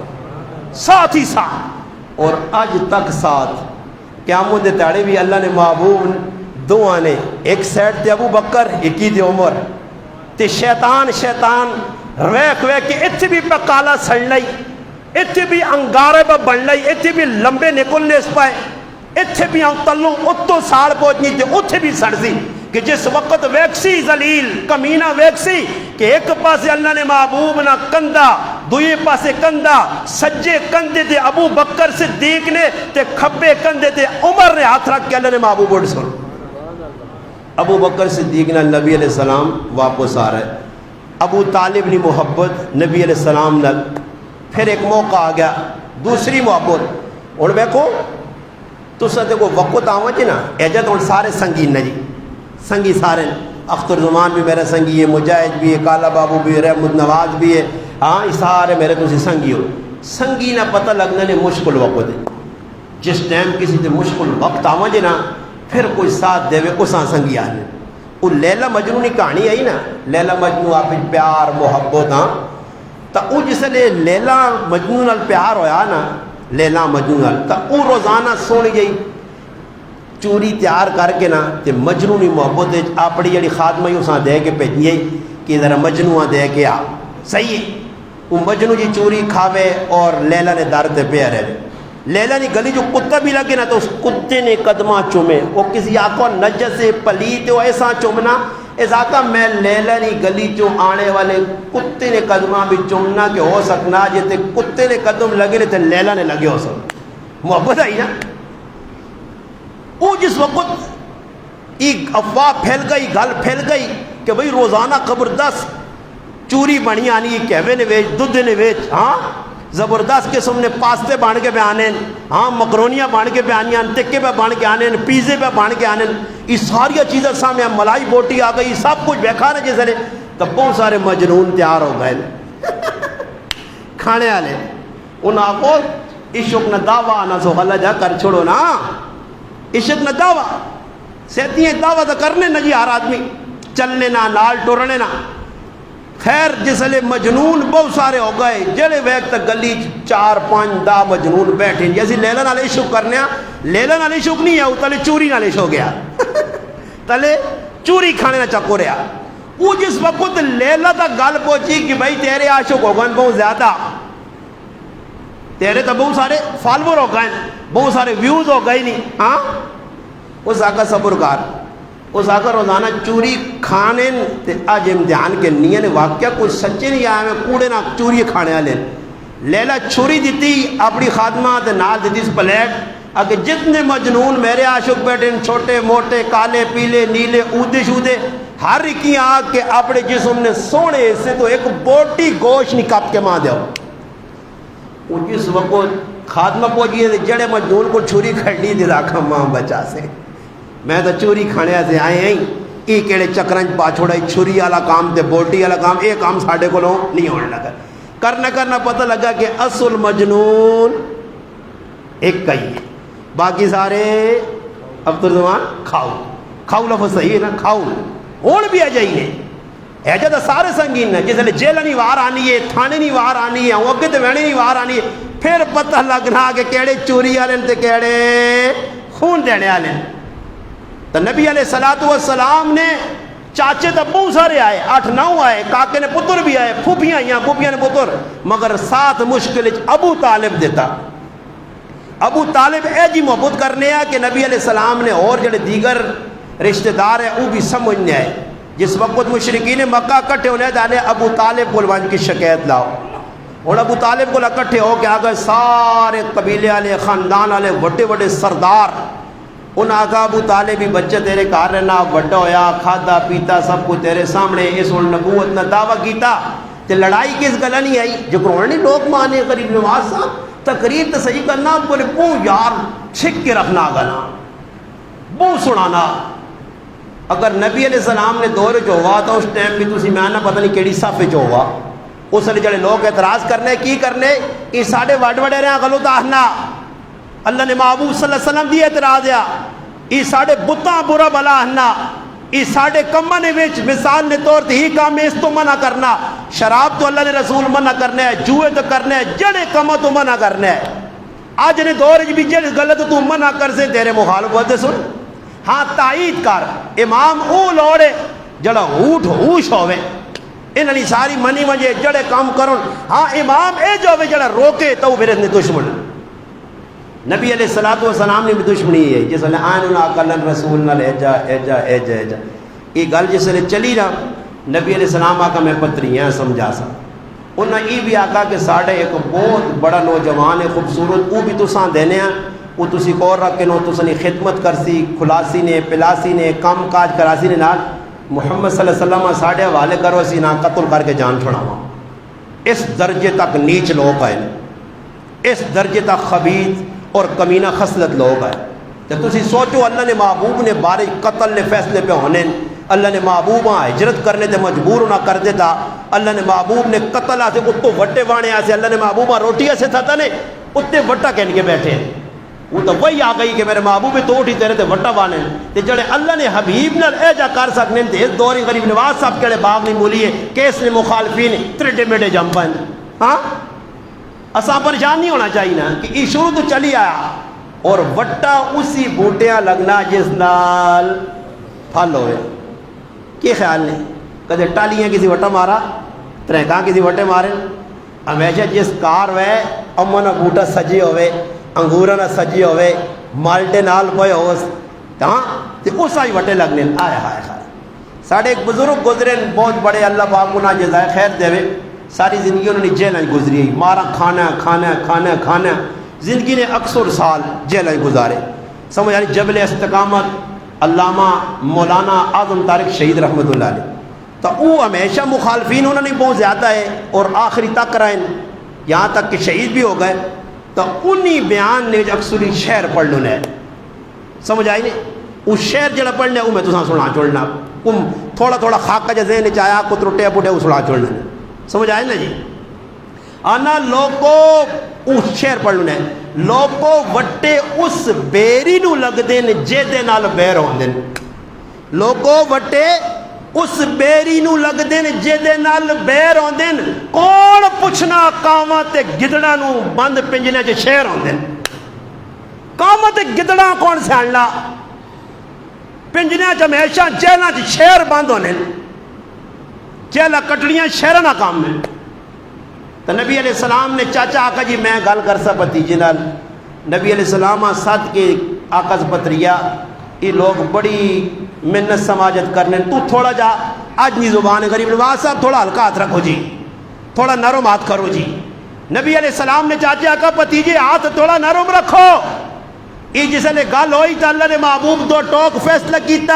ساتھ ہی ساتھ، اور اج تک ساتھ قیامت دے تاڑے بھی اللہ نے محبوب دعا نے ایک سیڈ تے ابو بکر ایکی دی عمر تے شیطان ویک کے اتھے بھی پہ کالا سڑ لئی، اتھے بھی انگارے پہ بن لئی، اتھے بھی لمبے نکلنے اس پائے، اتھے بھی تلوں اتو سال پہنچنی تھے، اتھے بھی سڑ سی کہ جس وقت ویکسی ذلیل کمینہ ویکسی کہ ایک پاسے اللہ نے محبوب نہ کندہ، دوئے پاسے کندہ، سجے کندے تھے ابو بکر صدیق نے تے کھبے کندے تھے عمر نے ہاتھ رکھ کے اللہ نے محبوب اٹھ سن۔ ابو بکر صدیق نے نبی علیہ السلام واپس آ رہے، ابو طالب نے محبت نبی علیہ السلام نے، پھر ایک موقع آ گیا دوسری محبت، اور بیکو تو ساتھ کو وقت آواں جی نا ایجت اور سارے سنگین نا جی، سنگی سارے، اختر زمان بھی میرا سنگی ہے، مجاہد بھی ہے، کالا بابو بھی ہے، رحمت نواز بھی ہے، ہاں یہ سارے میرے تو سنگی ہو، سنگی نہ پتہ لگنا نے مشکل وقت ہے، جس ٹائم کسی تے مشکل وقت آواں جی نا پھر کوئی ساتھ دے وے اساں سنگی آنے۔ وہ لیلہ مجنون کی کہانی آئی نا، لیلہ مجنون آپ پیار محبت، ہاں تو وہ جس نے لیلہ مجنون نال پیار ہویا نا، لیلہ مجنون نال تو وہ روزانہ سونی جائی چوری تیار کر کے نا تے مجنونی محبت اپنی جڑی خادمہ اساں دے کے بھیجیے کہ ذرا مجنون دے کے آ، صحیح ہے، وہ مجنون جی چوری کھاوے اور لیلہ نے در تے پیا رہے، لیلہ نے گلی جو کتا بھی لگے نا تو اس کتے نے قدمہ چومے، وہ کسی آقا نجس پلیت وہ ایسا چومنا، اس آقا میں لیلہ نے گلی جو آنے والے کتے نے قدمہ بھی چومنا کہ ہو سکنا جیتے کتے نے قدم لگے رہے تھے لیلہ نے لگے ہو سکنا، محبت آئی نا۔ وہ جس وقت ایک افواہ پھیل گئی، گل پھیل گئی کہ بھئی روزانہ قبر 10 چوری بنی آنی کہوے نے ویچ دودھ نے ویچ، ہاں زبردست قسم نے پاستے بن کے پہ آنے، ہاں مکرونیاں بن کے پہ آنی، ٹکے پہ بن کے آنے، پیزے پہ بن کے آنے، یہ ساری چیزیں سامنے، ملائی بوٹی آ گئی، سب کچھ بیکھا نا جیسے تو بہت سارے مجنون تیار ہو گئے کھانے والے. انہاں کو عشق نہ دعویٰ نہ سو غلط جا کر چھوڑو نا، عشق نہ دعویٰ سہتی دعویٰ تو کرنے نہ جی ہر آدمی چلنے نہ نال ٹرنے نہ. خیر جسلے مجنون بہت سارے ہو گئے، جڑے وقت گلی 4-5-10 مجنون بیٹھے جیسے لیلا نال عشق کرنے، لیلا نال عشق نہیں ہے، وہ تلے چوری نال عشق ہو گیا تلے چوری کھانے نہ چکو رہا. وہ جس وقت لیلا تک گل پہنچی کہ بھائی تیرے عاشق ہو گئے بہت زیادہ، تیرے تو بہت سارے فالوور ہو گئے، بہت سارے ویوز ہو گئے نہیں، ہاں اس آقا صبر کار، اس آقا روزانہ چوری کھانے تے آج امتحان کے نیے نے واقعہ کوئی سچے نہیں آیا میں کوڑے نہ چوری کھانے والے. لیلا چھری دیتی اپنی خادمہ تے نال دیتی اس پلیٹ اگر جتنے مجنون میرے عاشق بیٹھے چھوٹے موٹے کالے پیلے نیلے اودے شودے ہر کی آگ کے اپنے جسم نے سونے سے تو ایک بوٹی گوشت نہیں کپ کے ماں دیا. وہ جس وقت خاتمہ پہنچی ہے جڑے مجنون کو چھری کھڑی دی راکھا ماں بچا سے میں تو چوری کھانے سے آئے ہیں یہ کہڑے چکرنج پا چھوڑا چھری والا کام تے بوٹی والا کام یہ کام ساڑھے کو نہیں ہونے لگا. کرنا پتہ لگا کہ اصل مجنون ایک کئی ہے، باقی سارے اب تو زمان کھاؤ لفظ صحیح ہے نا، کھاؤ ہون بھی ہے جائیے ایجا تو سارے سنگین ہے. جس لئے جیلہ نہیں وار آنی ہے، تھانے نہیں وار آنی ہے، وقت تے وینے نہیں وار آنی ہے، پھر پتہ لگنا کہ کیڑے چوری آلیں تے کیڑے خون دینے آلیں. تو نبی علیہ السلام نے چاچے تو بہت سارے آئے، 8-9 آئے، کاکے نے پتر بھی آئے، پھوپیاں آئیں، پھوپیاں نے پتر، مگر ساتھ مشکل ابو طالب دیتا. ابو طالب اے جی محبت کرنے ہیں کہ نبی علیہ السلام نے اور جڑے دیگر رشتہ دار ہیں وہ بھی سمجھنے آئے. جس وقت مشرکین مکہ کٹھے ہونے دانے ابو طالب بلوان کی شکایت لاؤ، اور ابو طالب کو اکٹھے ہو کے آگئے سارے قبیلے والے خاندان والے بڑے بڑے سردار. انہاں آگا ابو طالب بھی بچہ تیرے کار رہنا بڑا ہویا کھادا پیتا سب کو تیرے سامنے اس اور نبوت نہ دعویٰ کیتا تے لڑائی کس گلہ نہیں آئی جو کروڑی لوگ مانے قریب نواز صاحب تقریر تو صحیح کرنا بولے بو یار چھک کے رکھنا گنا بو سنانا. اگر نبی علیہ السلام نے دور جو ہوا تھا اس ٹائم بھی تسی میں آنا پتہ نہیں کیڑی صفحے جو ہوا اس لئے جڑے لوگ اعتراض کرنے کی کرنے یہ ساڑھے وڈے رہے ہیں غلط آہنا. اللہ نے محبوب صلی اللہ علیہ وسلم دی اعتراض ہے یہ ساڑھے بتاں برا بلا آہنا، یہ ساڑھے کمانے ویچ مثال نے طور تے ہی کام اس تو منع کرنا. شراب تو اللہ نے رسول منع کرنے ہے، جوئے تو کرنے ہے، جڑے کما تو منع کرنے ہے. آج نے دور بھی جڑے غلط تو منع کر سے تیرے مخالف ہوتے سن. ہاں تائید کر امام او لوڑے جڑا ہوش ہوئے انہوں نے ساری منی مجھے جڑے کام کرن. ہاں امام اے جو ہوئے جڑا روکے تو میرے نے دشمن. نبی علیہ السلام نے بھی دشمنی ہے جس نے آئین انہا کلن رسول نہ ایجا یہ گل جس نے چلی نا نبی علیہ السلام آقا میں پتری ہیں سمجھا سا. انہوں نے یہ بھی آقا کہ ساڑھے ایک بہت بڑا نوجوان ہے خوبصورت وہ بھی تسان دینے ہیں وہ تسی کور رکھ کے نو تسانی خدمت کرسی کھلاسی نے پلاسی نے کام کاج کراسی نے نال محمد صلی اللہ علیہ وسلم ساڑھے حوالے کرو سی نا قتل کر کے جان چھڑاوا. اس درجے تک نیچ لوگ آئے، اس درجے تک خبیث اور کمینہ خصلت لوگ آئے. تو تسی سوچو اللہ نے محبوب نے بارے قتل نے فیصلے پہ ہونے، اللہ نے محبوب ہجرت کرنے تے مجبور نہ کر دیتا، اللہ نے محبوب نے قتل آتے اتو وٹے وانے آسے، اللہ نے محبوب روٹی ایسے تھا نے اتنے وٹا کہنے کے بیٹھے. وہ تو وہی آ گئی کہ میرے محبوب تو اٹھی تیرے تے وٹا وانے تے جڑے اللہ نے حبیب نال اے جا کر سکنے تے اس دوری غریب نواز صاحب کہڑے باغ نہیں مولیے کہ اس نے مخالفین تریڈے میڈے جم پائیں. ہاں اساں پریشان نہیں ہونا چاہیے نا کہ یہ شروع تو چلی آیا اور وٹا اسی بوٹیاں لگنا جس نال پھل ہوئے. کی خیال نہیں کدے ٹالیاں کسی وٹا مارا ترہکاں کسی وٹے مارے. ہمیشہ جس کار وے امن بوٹا سجی ہوئے انگورہ نہ سجی ہوئے مالٹے نال پوئے ہوس ہاں تے اس آئی وٹے لگنے. آئے ہائے ہائے ساڑھے ایک بزرگ گزرے بہت بڑے اللہ پاک انہاں جزائے خیر دے ساری زندگی انہوں نے جیلیں گزری مارا کھانا زندگی نے اکثر سال جیلیں گزارے. سمجھ آئی جبل استقامت علامہ مولانا اعظم طارق شہید رحمۃ اللہ علیہ تو وہ ہمیشہ مخالفین انہوں نے بہت زیادہ ہے اور آخری تک رہے یہاں تک کہ شہید بھی ہو گئے، تو انہی بیان نے اکثری شعر پڑھ لو ہے، سمجھ آئی نہیں؟ اس شعر جڑا پڑھنے وہ میں تو سنا چھوڑنا، تھوڑا تھوڑا خاکہ جا ذہن چایا کو ترٹے پوٹے وہ سنا چھوڑنا، سمجھ آئے نا جی؟ آنا لوگو اس شعر پڑھ لو ہے، لوگو وٹے اس بیری نو لگ دین جے دے نال بیر ہون دین، لوگو وٹے اس بیری نو لگ دین جے دے نال بیر ہون دین، کون پوچھنا کاواں تے گدڑا نو بند پنجنے چ شیر ہون دین، کاواں تے گدڑا کون سیانلا، پنجنے چ ہمیشہ جیلاں چ شیر بند ہونے، جیلاں کٹڑیاں شیراں دا کام ہے۔ تو نبی علیہ السلام نے چاچا آقا جی میں گل کر سا بھتیجے نال، نبی علیہ السلام ساتھ کے آقا پتریا یہ لوگ بڑی محنت سماجت کرنے، تو تھوڑا جا آج نہیں زبان غریب نواز صاحب تھوڑا ہلکا ہاتھ رکھو جی، تھوڑا نرم ہاتھ کرو جی۔ نبی علیہ السلام نے چاچا آقا بھتیجے ہاتھ تھوڑا نرم رکھو، یہ جسے نے گل ہوئی تو اللہ نے محبوب دو ٹوک فیصلہ کیتا،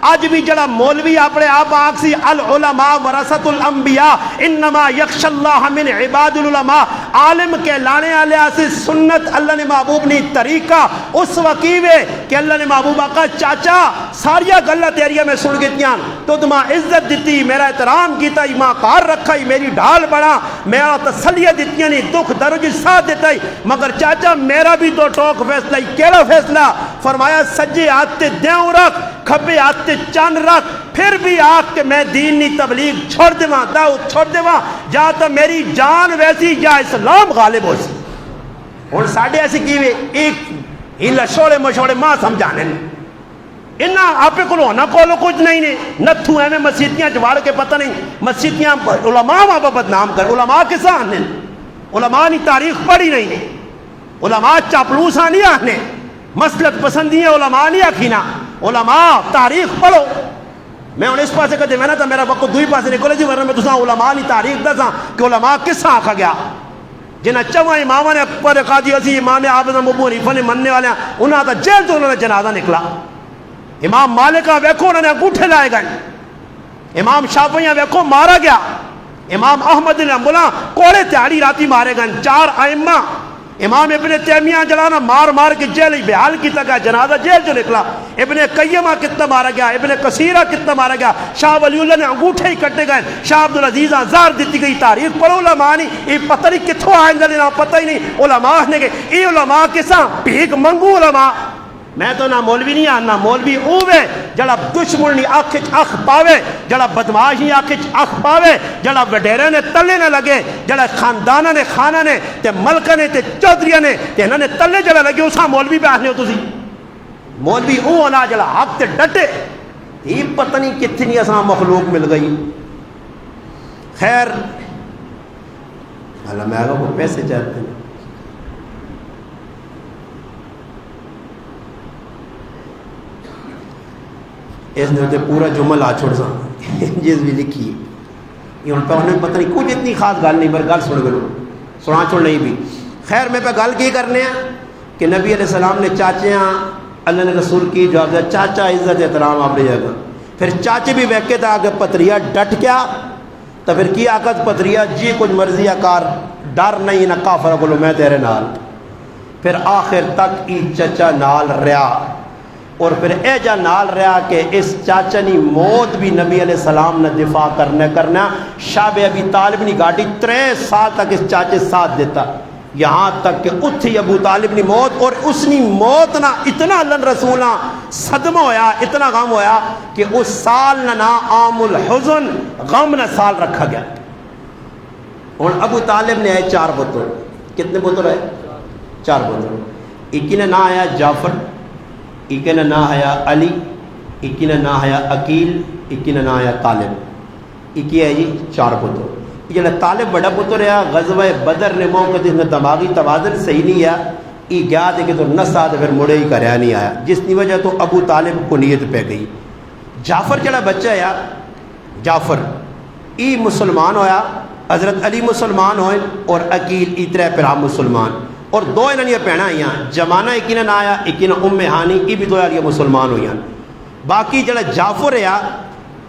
آج بھی جڑا مولوی اپنے آپ آکسی العلماء ورثۃ الانبیاء انما یخش اللہ من عباد العلماء، عالم کے لانے والے سے سنت اللہ نے محبوب نے طریقہ اس وقیوے کہ اللہ نے محبوب آقا چاچا ساریا گلہ تیریہ میں سن گتیاں تو تمہاں عزت دیتی، میرا احترام کیتا، ماں کار رکھا، میری ڈھال بڑھا، میرا تسلیہ دیتیاں نہیں، دکھ درج ساتھ دیتا، مگر چاچا میرا بھی دو ٹوک فیصلہ کیڑا فیصلہ؟ فرمایا سجے ہاتھ تے دیوں رکھ، کھبے ہاتھ تے چان رکھ، پھر بھی آکھ کہ میں دینی تبلیغ چھوڑ دیواں، دعوت چھوڑ دیواں، جا تو میری جان ویسی یا اسلام غالب ہو سی۔ اور ساڑھے ایسی کیوے ایک ہی لشوڑے مشوڑے ماں سمجھانے انہاں آپ کو ہونا کولو کچھ نہیں نے، نتھو ہے میں مسیتیاں جوار کے پتہ نہیں، مسیتیاں علماء وہاں بدنام کر، علماء کسا آنے، علماء نے تاریخ پڑھی نہیں نے، علماء چاپلوساں نہیں آنے، مسلک پسندیاں علماء نہیں آکھینا، علماء تاریخ پڑھو۔ میں انہیں اس پاسے کہتے میں نا تھا میرا وقت دوئی پاسے نکلے جی، ورنہ میں تو علماء نہیں تاریخ دساں کہ علماء کس سے آکھا گیا، جنہاں چواں امامہ نے پر قاضی اسی امام اعظم ابو حنیفہ نے مننے والے ہیں، انہاں تا جیل تو انہوں نے جنازہ نکلا، امام مالک ویکھو انہوں نے انگوٹھے لائے گئے، امام شافعی ویکھو مارا گیا، امام احمد نے امبلا کوڑے تیاری راتی مارے گئے، چار ائمہ، امام ابن تیمیہ جلانا مار مار کے جیل بحال کیتا گیا، جنازہ جیل جو نکلا، ابن قیمہ کتنا مارا گیا، ابن کثیرہ کتنا مارا گیا، شاہ ولی اللہ نے انگوٹھے ہی کٹے گئے، شاہ عبدالعزیز آزار دیتی گئی، تاریخ پڑھو علماء نہیں، یہ پتہ نہیں کتھوں آئیں گے، پتہ ہی نہیں، علماء نے کہ یہ علماء کساں بھیک منگو علماء، میں تو نہ مولوی نہیں آنا، مولوی اوے جڑا دشمن نہیں آنکھ اخ پاوے، جڑا بدماش نہیں آنکھ اخ پاوے، جڑا وڈیرے نے تلے نہ لگے، جڑا خاندانہ نے خانہ نے تے ملکہ نے تے چودریہ نے تے انہوں نے تلے جڑا لگے اساں مولوی پہ آنے ہو تسی، مولوی او ہونا جڑا حق تے ڈٹے، یہ پتہ نہیں کتنی اساں مخلوق مل گئی۔ خیر اللہ میں آگا وہ پیسے چاہتے ہیں، اس نے ہوتے پورا جمل آ چھوڑ سا جس بھی لکھی یہ ان پہ انہیں پتہ نہیں کچھ اتنی خاص گل نہیں، پر گل سن گلو سنا چھوڑ نہیں بھی۔ خیر میں پہ گل کی کرنے ہیں کہ نبی علیہ السلام نے چاچیاں اللہ نے رسول کی جواب دیا، چاچا عزت احترام آپ لے جائے گا، پھر چاچے بھی ویکے تھا کہ پتریا ڈٹ گیا، تو پھر کی آقت پتریا جی کچھ مرضی کار، ڈر نہیں نہ کافر بولو میں تیرے نال، پھر آخر تک ای چچا نال رہا، اور پھر اے جا نال رہا کہ اس چاچا نی موت بھی نبی علیہ السلام نے دفاع کرنا، شاب ابی طالب نی گاڑی 3 سال تک اس چاچے ساتھ دیتا، یہاں تک کہ اتھی ابو طالب نی موت، اور اس نی موت نہ اتنا اللہ رسولہ صدمہ ہویا، اتنا غم ہویا کہ اس سال نہ عام الحزن غم نہ سال رکھا گیا۔ اور ابو طالب نے آئے 4 پتر، کتنے پتر ہے؟ 4 پتر، ایک نے نہ آیا جعفر، ایک نے نہ آیا علی، ایک نے نہ آیا عقیل، ایک نے نہ آیا طالب، ایک ہے جی 4 پتر۔ یہ جڑا طالب بڑا پتر ہے غزوہ بدر نے موقع جس نے دماغی توازن صحیح نہیں ہے، یہ گیا تھے کہ تو نسا تو پھر مڑے ہی کریا نہیں آیا، جس کی وجہ تو ابو طالب کو نیت پہ گئی۔ جعفر جڑا بچہ ہے جعفر ای مسلمان ہویا، حضرت علی مسلمان ہوئے اور عقیل اترے پھر مسلمان، اور 2 انہوں نے پہنا آئیاں، جمانہ ایک نہ آیا، ایک نہ ہانی، یہ بھی 2 یہ مسلمان ہوئی ہیں۔ باقی جڑا جعفر ہے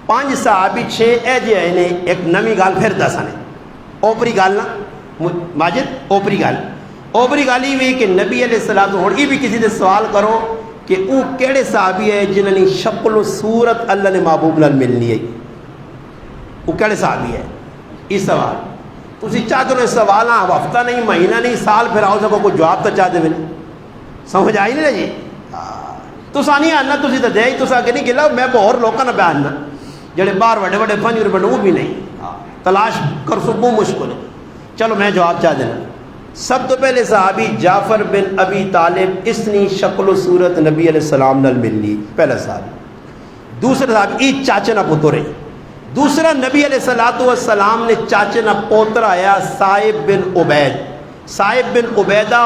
5 صحابی 6 اے جے آئے نے، ایک نمی گال پھر دسانے اوپری گال نہ ماجد اوپری گل بھی کہ نبی علیہ السلام ہوں یہ بھی کسی سے سوال کرو کہ وہ کہڑے صحابی ہے جنہوں نے شکل و صورت اللہ نے محبوب نال ملنی ہے، وہ کہڑے صحابی ہے؟ یہ سوال تسی چاہتے ہو سوال ہفتہ نہیں مہینہ نہیں سال پھر آؤ سکو کوئی جواب تو چاہتے ہیں، سمجھ آئی نہیں جی؟ تسا نہیں آنا تسی تو دے ہی تسا کہ نہیں کہ لو میں اور لوگوں نے بیاننا جڑے باہر وڈے وڈے فنجر بنے وہ بھی نہیں تلاش کر سو بہت مشکل ہے۔ چلو میں جواب چاہ دینا۔ سب تو پہلے صحابی جعفر بن ابی طالب، اس نے شکل و صورت نبی علیہ السلام نال ملنی، پہلا صحابی۔ دوسرا صحابی ای چاچے نہ پتر ہے۔ دوسرا نبی علیہ السلام نے چاچے نہ پوتر آیا صائب بن عبید، صائب بن عبیدہ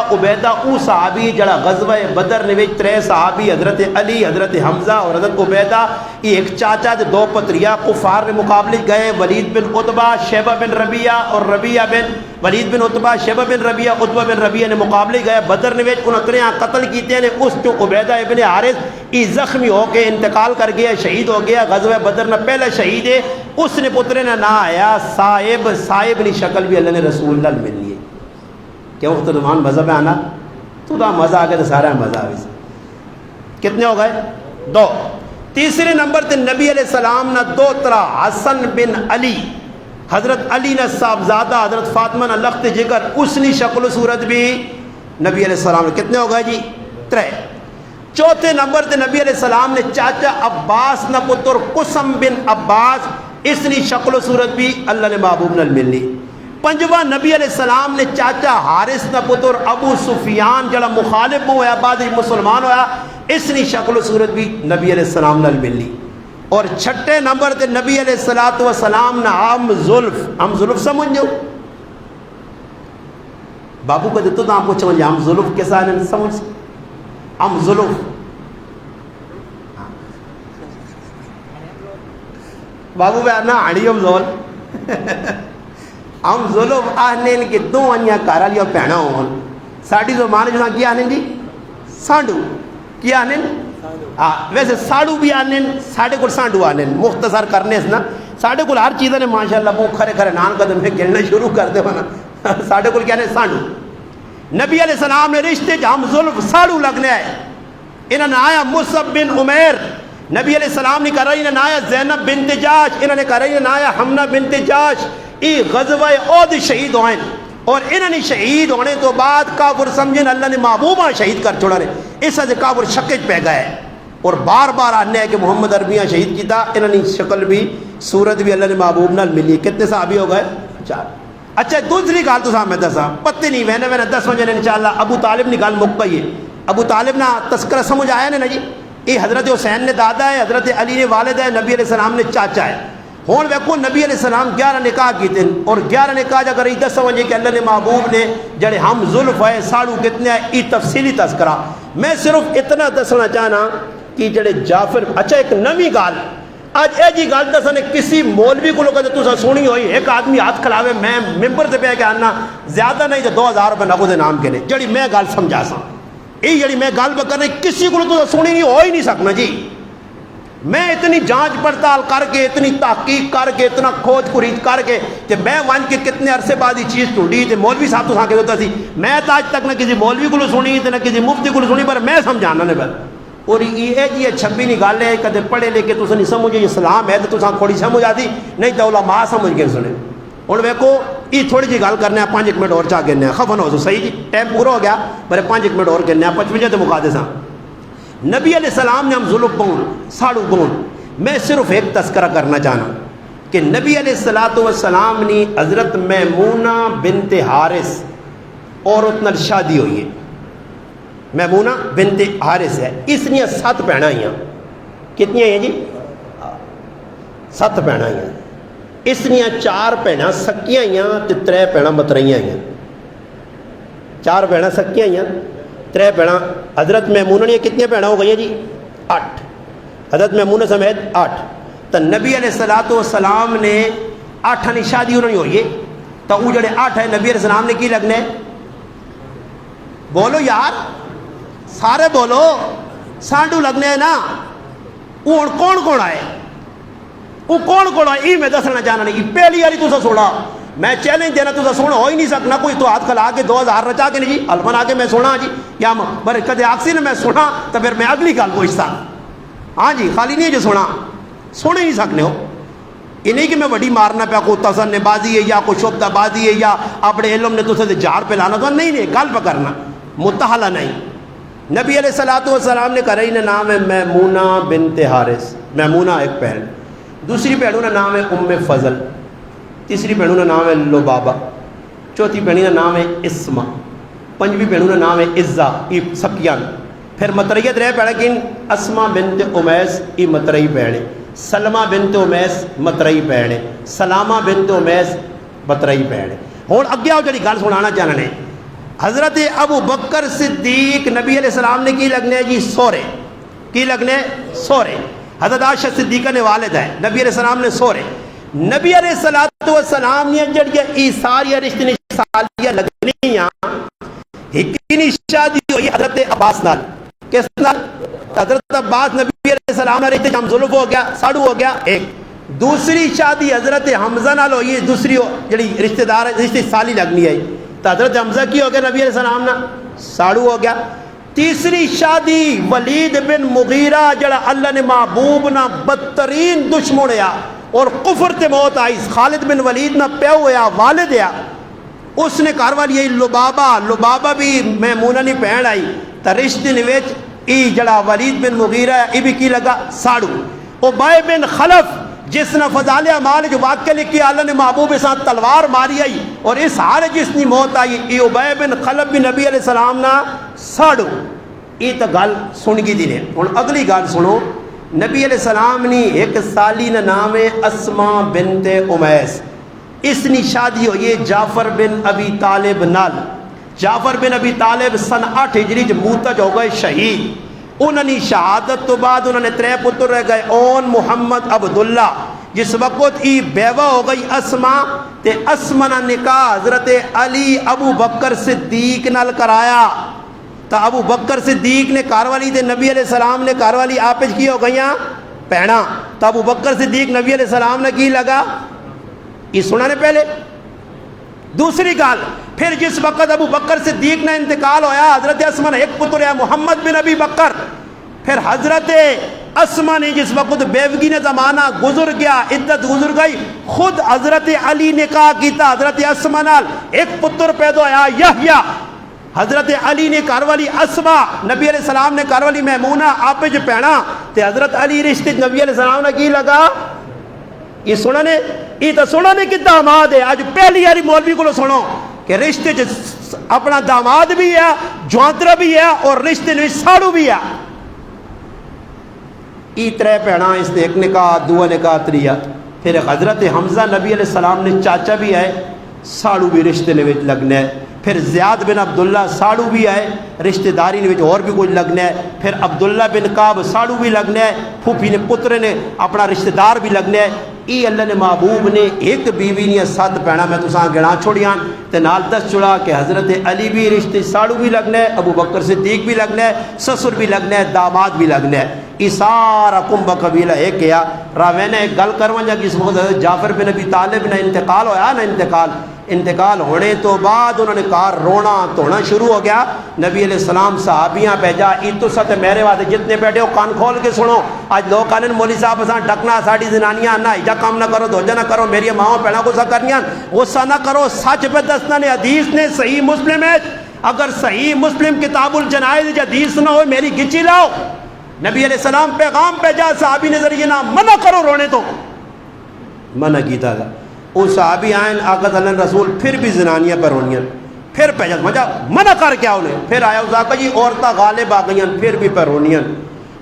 او صحابی جڑا غزوہ بدر نے ترے صحابی حضرت علی، حضرت حمزہ اور حضرت عبیدہ، یہ ایک چاچا دے دو پتریا کفار نے مقابلے گئے، ولید بن عتبہ، شیبہ بن ربیعہ اور ربیعہ بن ولید بن عتبہ، شیبہ بن ربیعہ، عتبہ بن ربیعہ نے مقابلے گئے بدر نے انہوں نے قتل کیتے ہیں۔ اس جو عبیدہ ابن حارث یہ زخمی ہو کے انتقال کر گیا، شہید ہو گیا، غزوہ بدر نہ پہلا شہید ہے، اس نے پترے نے نہ آیا صائب نے شکل بھی اللہ نے رسول اللہ ملنی ہے۔ کہ وقت زمان مذہب ہے آنا تو دا مزہ آ گیا تو سارا مزہ آ گیا۔ کتنے ہو گئے؟ دو۔ تیسرے نمبر تے نبی علیہ السلام نہ دو طرح حسن بن علی، حضرت علی نہ صاحبزادہ حضرت فاطمہ نہ لخت جگر، اس نے شکل و صورت بھی نبی علیہ السلام نے کتنے ہو گئے جی؟ ترے۔ چوتھے نمبر تے نبی علیہ السلام نے چاچا عباس نہ پتر قسم بن عباس، اس نے شکل و صورت بھی اللہ نے محبوب نال ملنی۔ پنجواں نبی علیہ السلام نے چاچا حارث نہ پتر ابو سفیان جڑا مخالف ہوا بعد مسلمان ہوا، اس نے شکل و صورت بھی نبی علیہ السلام نال ملی۔ اور چھٹے نمبر تے نبی علیہ السلام نے عم زلف سمجھ جو بابو کو دیتو تو آپ کو سمجھ عم زلف کیسا ہے سمجھ عم زلف بابو بیانا ہڑیم زول ہم ظلم آنے کہ دو انیا کارا لیا پہنا ہوں ساڑھی زبان جو کیا آنے جی سانڈو کیا آنے ویسے ساڑو بھی آنے ساڑھے کو سانڈو آنے مختصر کرنے سے نا ساڑھے کو ہر چیزیں ماشاءاللہ وہ کھرے کھرے نان قدم میں گلنا شروع کر دے نا ساڑھے کو کیا آنے سانڈو۔ نبی علیہ السلام نے رشتے ہم ظلم ساڑو لگنے آئے، انہوں نے آیا مصعب بن عمیر، نبی علیہ السلام نے کہا رہی نے آیا زینب بنت جاش، انہوں نے کہا رہی نے آیا حمنہ بنت جاش، یہ غزوہ عہد شہید ہوئے اور انہوں نے شہید ہونے تو بعد کافر سمجھیں اللہ نے محبوبہ شہید کر چھوڑا رہے، اس سے کافر شکج پہ گئے اور بار بار آنے ہے کہ محمد عربیاں شہید کیتا، انہوں نے شکل بھی صورت بھی اللہ نے محبوب نال ملی۔ کتنے صحابی ہو گئے؟ 4۔ اچھا دوسری گال تو صاحب میں دسا پتہ نہیں میں 10 بجے انشاءاللہ ابو طالب نے گال مک گئی ہے۔ ابو طالب نا تذکرہ سمجھ آیا نا جی، یہ حضرت حسین نے دادا ہے، حضرت علی نے والد ہے، نبی علیہ السلام نے چاچا ہے۔ ہون ویکو نبی علیہ السلام 11 نکاح کیتے ہیں اور 11 نکاح اگر یہ 10 سمجھے کہ اللہ نے محبوب نے جڑے ہم زلف ہے ساڑو کتنے ہیں یہ تفصیلی تذکرہ میں صرف اتنا دسنا چاہنا کہ جڑے جعفر اچھا ایک نوی گال آج اے جی گال دسنے کسی مولوی کو لوگ تو سنی ہوئی ایک آدمی ہاتھ کھلاوے میں ممبر سے پہ کہ آنا زیادہ نہیں تو 2000 روپے نقد انعام کے لیے جڑی میں گال سمجھا سا یہ جڑی میں گال کرنے کسی کو تو سنی نہیں ہو ہی نہیں سکنا جی۔ میں اتنی جانچ پڑتال کر کے اتنی تحقیق کر کے اتنا کھوج خرید کر کے کہ میں وان کے کتنے عرصے بعد یہ چیز ڈھونڈی تے مولوی صاحب تو ساکے ہوتا سی میں تو آج تک نہ کسی مولوی کو سنی تے نہ کسی مفتی کو سنی پر میں سمجھانا نے بل اور یہ جی 26 نہیں گل ہے کدے پڑھے لے کے تو نہیں سمجھے یہ اسلام ہے تو تھوڑی سمجھ آتی نہیں تو علماء سمجھ کے سنے۔ ہوں ویکو یہ تھوڑی جی گل کرنے 5 منٹ اور چاہ گنے خفن ہو تو صحیح جی ٹائم پورا ہو گیا پر 5 منٹ اور گنے 55 تو مکا دے سا نبی علیہ السلام نے ہم ظلم بون ساڑو بون میں صرف ایک تذکرہ کرنا چاہنا کہ نبی علیہ السلام نے حضرت میمونہ بنت حارث عورت نال شادی ہوئی ہے، میمونہ بنت حارث ہے، اس نے 7 بہنیں آئی ہیں۔ کتنی ہیں جی؟ 7 بہنیں آئی ہیں، اس نے 4 بہنیں سکیاں آئی ہیں تے 3 بہنیں مترائیاں آئی ہیں۔ 4 بہنیں سکیاں آئی ہیں 3 بہنیں حضرت میمونہ نے کتنی بہنیں ہو گئی ہیں جی؟ 8 حضرت میمونہ سمیت 8 تو نبی علیہ السلام نے 8 نے شادی انہوں نے ہوئی ہے تو وہ جڑے 8 ہے نبی علیہ السلام نے کی لگنے بولو یار سارے بولو سانڈو لگنے ہیں نا وہ کون کون آئے وہ کون کون آئے یہ میں دسنا چاہنا نہیں پہلی یاری تو سوڑا میں چیلنج دینا تو سونا ہو ہی نہیں سکنا کوئی تو ہاتھ کھلا کے 2000 رچا کے نہیں جی الفن آ کے میں سونا جی یا پر کدے آکسی نے میں سونا تو پھر میں اگلی گل پوچھتا ہاں جی خالی نہیں جو سونا سونے نہیں سکنے ہو یہ نہیں کہ میں وڈی مارنا پیا کوئی تسن بازی ہے یا کوئی شبدہ بازی ہے یا اپنے علم نے تصے جھاڑ پہ لانا تو نہیں گل پہ کرنا متحلہ نہیں. نبی علیہ الصلوۃ والسلام نے کہا رہی نام ہے میمونہ بنت حارث. میمونہ ایک بہن, دوسری بہنوں کا نام ہے ام فضل, تیسری بہنوں کا نام ہے لبابہ, چوتھی بہنی کا نام ہے اسما, پنجویں بہنوں کا نام ہے عزہ یہ سکیان. پھر متریت رہ پڑا کہ اسما بنت امیس یہ مترئی بہن ہے, سلمہ بنت امیس مترئی بہن ہے, سلامہ بنت امیس مترئی بہن ہے. ہوں اگے آؤ جڑی گل سنانا چاہنے حضرت ابو بکر صدیق نبی علیہ السلام نے کی لگنے جی سورے, کی لگنے سورے. حضرت عائشہ صدیقہ نے والد ہے, نبی علیہ السلام نے سورے. نبی علیہ الصلوۃ والسلام نے جڑی ای ساری رشتے نے سالیاں لگنیاں ہکینی شادی ہوئی حضرت عباس نال. کس نال؟ حضرت عباس نبی علیہ السلام نے رشتے جام ظلم ہو گیا ساڑو ہو گیا ایک. دوسری شادی حضرت حمزہ نال ہوئی, دوسری جڑی رشتہ دار رشتے سالی لگنی ہے تو حضرت حمزہ کی ہو گیا نبی علیہ السلام نا ساڑو ہو گیا. تیسری شادی ولید بن مغیرہ جڑا اللہ نے محبوب نا بدترین دشمن ہے اور کفر تے موت آئی, خالد بن ولید نا پیو ہوا والد ہے, اس نے گھر والی آئی لبابہ. لبابہ بھی میمونہ نہیں پہن آئی تو رشتے نویچ ای جڑا ولید بن مغیرہ ہے یہ بھی کی لگا ساڑو. ابی بن خلف جس نے فضائل اعمال جو واقعہ لکھی اللہ نے محبوب ساتھ تلوار ماری آئی اور اس حال جس نے موت آئی یہ ابی بن خلف بھی نبی علیہ السلام نا ساڑو. یہ تو گل سن گئی دی نے. ہوں اگلی گل سنو, نبی علیہ السلام نے ایک سالی نا نام ہے اسما بنت امیس, اس نے شادی ہوئی ہے جعفر بن ابی طالب نال. جعفر بن ابی طالب سن 8 ہجری جو موتج ہو گئے شہید. انہوں نے شہادت تو بعد انہوں نے 3 پتر رہ گئے, اون محمد عبداللہ. جس وقت ای بیوہ ہو گئی اسما تے اسما نا نکاح حضرت علی ابو بکر صدیق نال کرایا. تو ابو بکر صدیق نے کاروالی تے نبی علیہ السلام نے کاروالی آپ کی ہو گئیاں پہنا. تو ابو بکر صدیق نبی علیہ السلام نے کی لگا یہ سنا نے پہلے. دوسری گال پھر جس وقت ابو بکر صدیق نے انتقال ہویا حضرت اسما نے ایک پتر ہے محمد بن ابی بکر. پھر حضرت اسما نے جس وقت بیوگی نے زمانہ گزر گیا عدت گزر گئی خود حضرت علی نکاح کیتا حضرت اسما نال, ایک پتر پیدا ہویا یحییٰ. حضرت علی نے کاروالی اسما نبی علیہ السلام نے کاروالی میمونہ آپ جو پہنا تے حضرت علی رشتے نبی علیہ السلام نے کی لگا یہ سننے یہ تو سننے کی داماد ہے. آج پہلی یاری مولوی کو سنو کہ رشتے اپنا داماد بھی ہے جوانترا بھی ہے اور رشتے میں ساڑو بھی ہے. ای 3 پہنا اس نے ایک نکاح دو نکاح تریا. پھر حضرت حمزہ نبی علیہ السلام نے چاچا بھی ہے ساڑو بھی رشتے نے لگنا ہے. پھر زیاد بن عبداللہ ساڑو بھی ہے رشتہ داری نے اور بھی کچھ لگنا ہے. پھر عبداللہ بن کعب ساڑو بھی لگنا ہے, پھوپھی نے پتر نے اپنا رشتہ دار بھی لگنا ہے. ای اللہ نے محبوب نے ایک بیوی نے 7 پہنا میں تساں گنا چھوڑیاں تے نال 10 چڑا کہ حضرت علی بھی رشتے ساڑو بھی لگنا ہے, ابو بکر صدیق بھی لگنا ہے, سسر بھی لگنا ہے, داماد بھی لگنا ہے. ای سارا کنبہ قبیلہ ایک کیا راوینے ایک گل کرواں جا کس وقت جعفر بن ابی طالب نے انتقال ہویا نا انتقال ہونے تو بعد انہوں نے کہا رونا تونا شروع ہو گیا. نبی علیہ السلام صحابیاں بھیجا ایتو ست میرے واسطے جتنے بیٹھے ہو کان کھول کے سنو. آج لوگ کہنے مولوی صاحب اساں ڈکنا ساڑی زنانیاں نہ ایجا کام نہ کرو دوجہ نہ کرو میری ماں پہنا غصہ کرنیاں غصہ نہ کرو. سچ پہ دسنا نے حدیث نے صحیح مسلم ہے, اگر صحیح مسلم کتاب الجنائز حدیث نہ ہو میری گچی لاؤ. نبی علیہ السلام پیغام بھیجا صحابی نے ذریعے نہ منع کرو رونے تو منع کیتا تھا. وہ صحابی آئین آقا صلی اللہ علیہ رسول پھر بھی زنانیاں پر ہونیاں پھر پہجا مجھا منع کر کیا انہیں پھر آیا اس آقا جی عورتہ غالب آ گئیاں پھر بھی پر ہونیاں.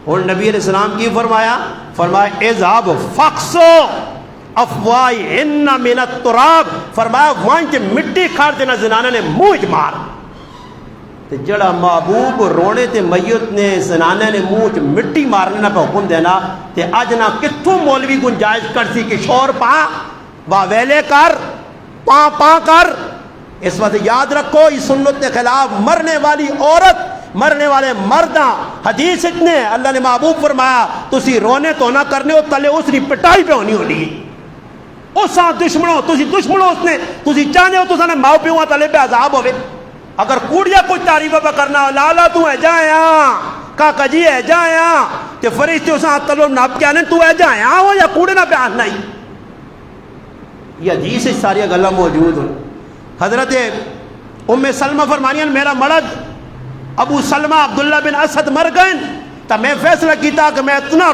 اور نبی علیہ السلام کی فرمایا اذهب فقصو افوائی ان من التراب, فرمایا وہاں مٹی کھار دینا زنانہ نے منہ مار. جڑا محبوب رونے تے میت نے زنانے نے منہ مٹی مارنے پہ حکم دینا تے اج نہ کتھوں مولوی گنجائش کر سی کہ شور پا واویلے کر پا کر. اس وقت یاد رکھو اس سنت کے خلاف مرنے والی عورت مرنے والے مرداں حدیث اتنے اللہ نے محبوب فرمایا تسی رونے تو نہ کرنے ہو تلے اس کی پٹائی پہ ہونی ہونی. اساں دشمنوں تسی دشمنوں اس نے تسی چاہنے ہو تساں نے ماؤ پیو تلے پہ عذاب ہوئے اگر کوڑیا کوئی تعریف پہ کرنا لالا تو ہے جائیں کاکا جی ہے جائیں تے فرشتے اساں تلو ناپ کے آنے تو ہے جائیں ہو یا کوڑے نہ بیان نہیں یہ عجیب سے ساری گلہ موجود ہوں حضرت ام سلمہ فرمانیاں میرا مرد ابو سلمہ عبداللہ بن اسد مر گئے تا میں فیصلہ کیتا کہ میں اتنا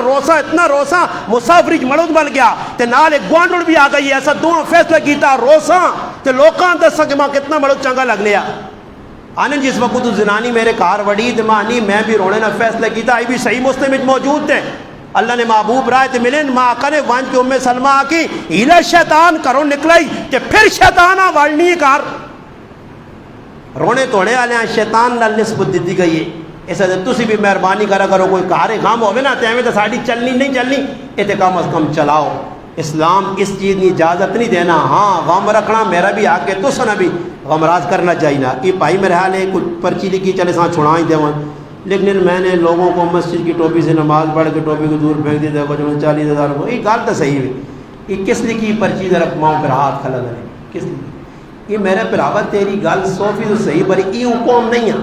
روسا مسافری مرد بن گیا تے نال ایک گوانڈڑ بھی آ گئی ایسا دونوں فیصلہ کیتا روسا تے لوکاں دسا کہ ماں کتنا مرد چنگا لگ لیا آنے جس وقت تو زنانی میرے کار وڑی تے ماں نہیں میں بھی رونے نہ فیصلہ کیتا یہ بھی صحیح مسلم وچ موجود تھے اللہ نے محبوب رائے تے ملن ماں کنے وانج کے ام سلمہ آکی ہیلا شیطان کرو نکلائی تے پھر شیطان وڑنی کار رونے توڑے آلے ہیں شیطان نال نسبت دیتی گئی ہے ایسا دے تسی بھی مہربانی کرا کرو کوئی کارے کام ہوئے نا تے ہمیں تو ساڑھی چلنی نہیں چلنی ایتے کم از کم چلاؤ اسلام اس چیز کی اجازت نہیں دینا ہاں غم رکھنا میرا بھی آ کے تو سنا بھی غمراز کرنا چاہیے نا یہ بھائی میرے حال ہے کچھ پرچی لکھی چلے ساتھ چھڑائیں دے لیکن میں نے لوگوں کو مسجد کی ٹوپی سے نماز پڑھ کے ٹوپی کو دور پھینک دی دیکھو جو 40,000 کو یہ گال تو صحیح ہے یہ کس لکھی پرچی دے رکھماؤں پر ہاتھ کھلا دے کس لکھی یہ میرے پراوہ تیری گال 100% تو صحیح پر یہ حکم نہیں ہے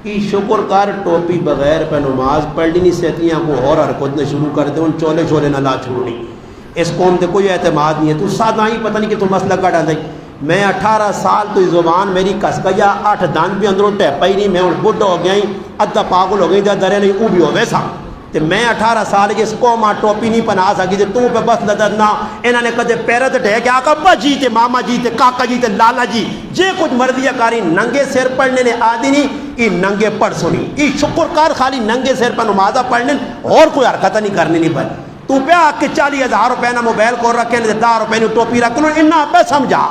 یہ شکر کار ٹوپی بغیر پہ نماز پڑھ لی نہیں سیتیاں کو اور حرکت نے شروع کر دے ان چولے نہ لا چھوڑنی اس قوم تے کوئی اعتماد نہیں ہے تو ساتھ آئی پتہ نہیں کہ تو مسئلہ کا ڈال دیں میں 18 سال تو زبان میری کس گیا 8 دان بھی اندروں ٹیپا ہی نہیں میں ان بڈھا ہو گیا ہی ادھا پاگل ہو گئی دا درے نہیں او بھی ہو ویسا تے میں 18 سال جس قوم ٹوپی نہیں پہنا سکی تے تو پہ بس لدرنا انہوں نے کدے پیرت ٹھے کہ آقا ابا جی تے ماما جی تے کاکا جی تے لالا جی جے کچھ مردیہ کاری ننگے سیر پڑھنے نے آدھی نہیں یہ ننگے پڑھ سنی یہ شکر کار خالی ننگے سیر پر نمازہ پڑھنے اور کوئی حرکت نہیں کرنی نہیں پڑھ تو پہ آ کے 40,000 روپے نہ موبائل کو رکھے نہ 10 روپے نے ٹوپی رکھ لو انہاں پہ سمجھا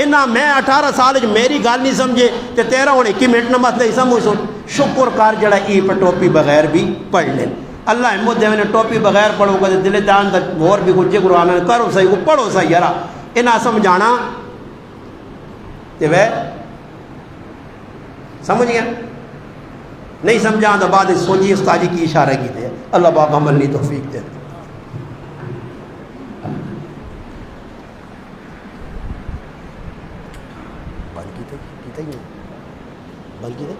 انہاں میں 18 سال میری گال نہیں سمجھے تے تیرا ہونے کی منٹ نہ مسئلہ ہی سمجھ سن شکر کار جڑا ای پہ ٹوپی بغیر بھی پڑھ لیں اللہ ہمت دے میں ٹوپی بغیر پڑھو گا دل دان تک اور بھی کچھ قرآن کرو صحیح کو پڑھو صحیح یارا انہاں سمجھانا تے وہ سمجھ گیا نہیں سمجھا تو بعد سوچی استاجی کی اشارہ کی دے اللہ پاک عمل نہیں توفیق دے بلکی تھے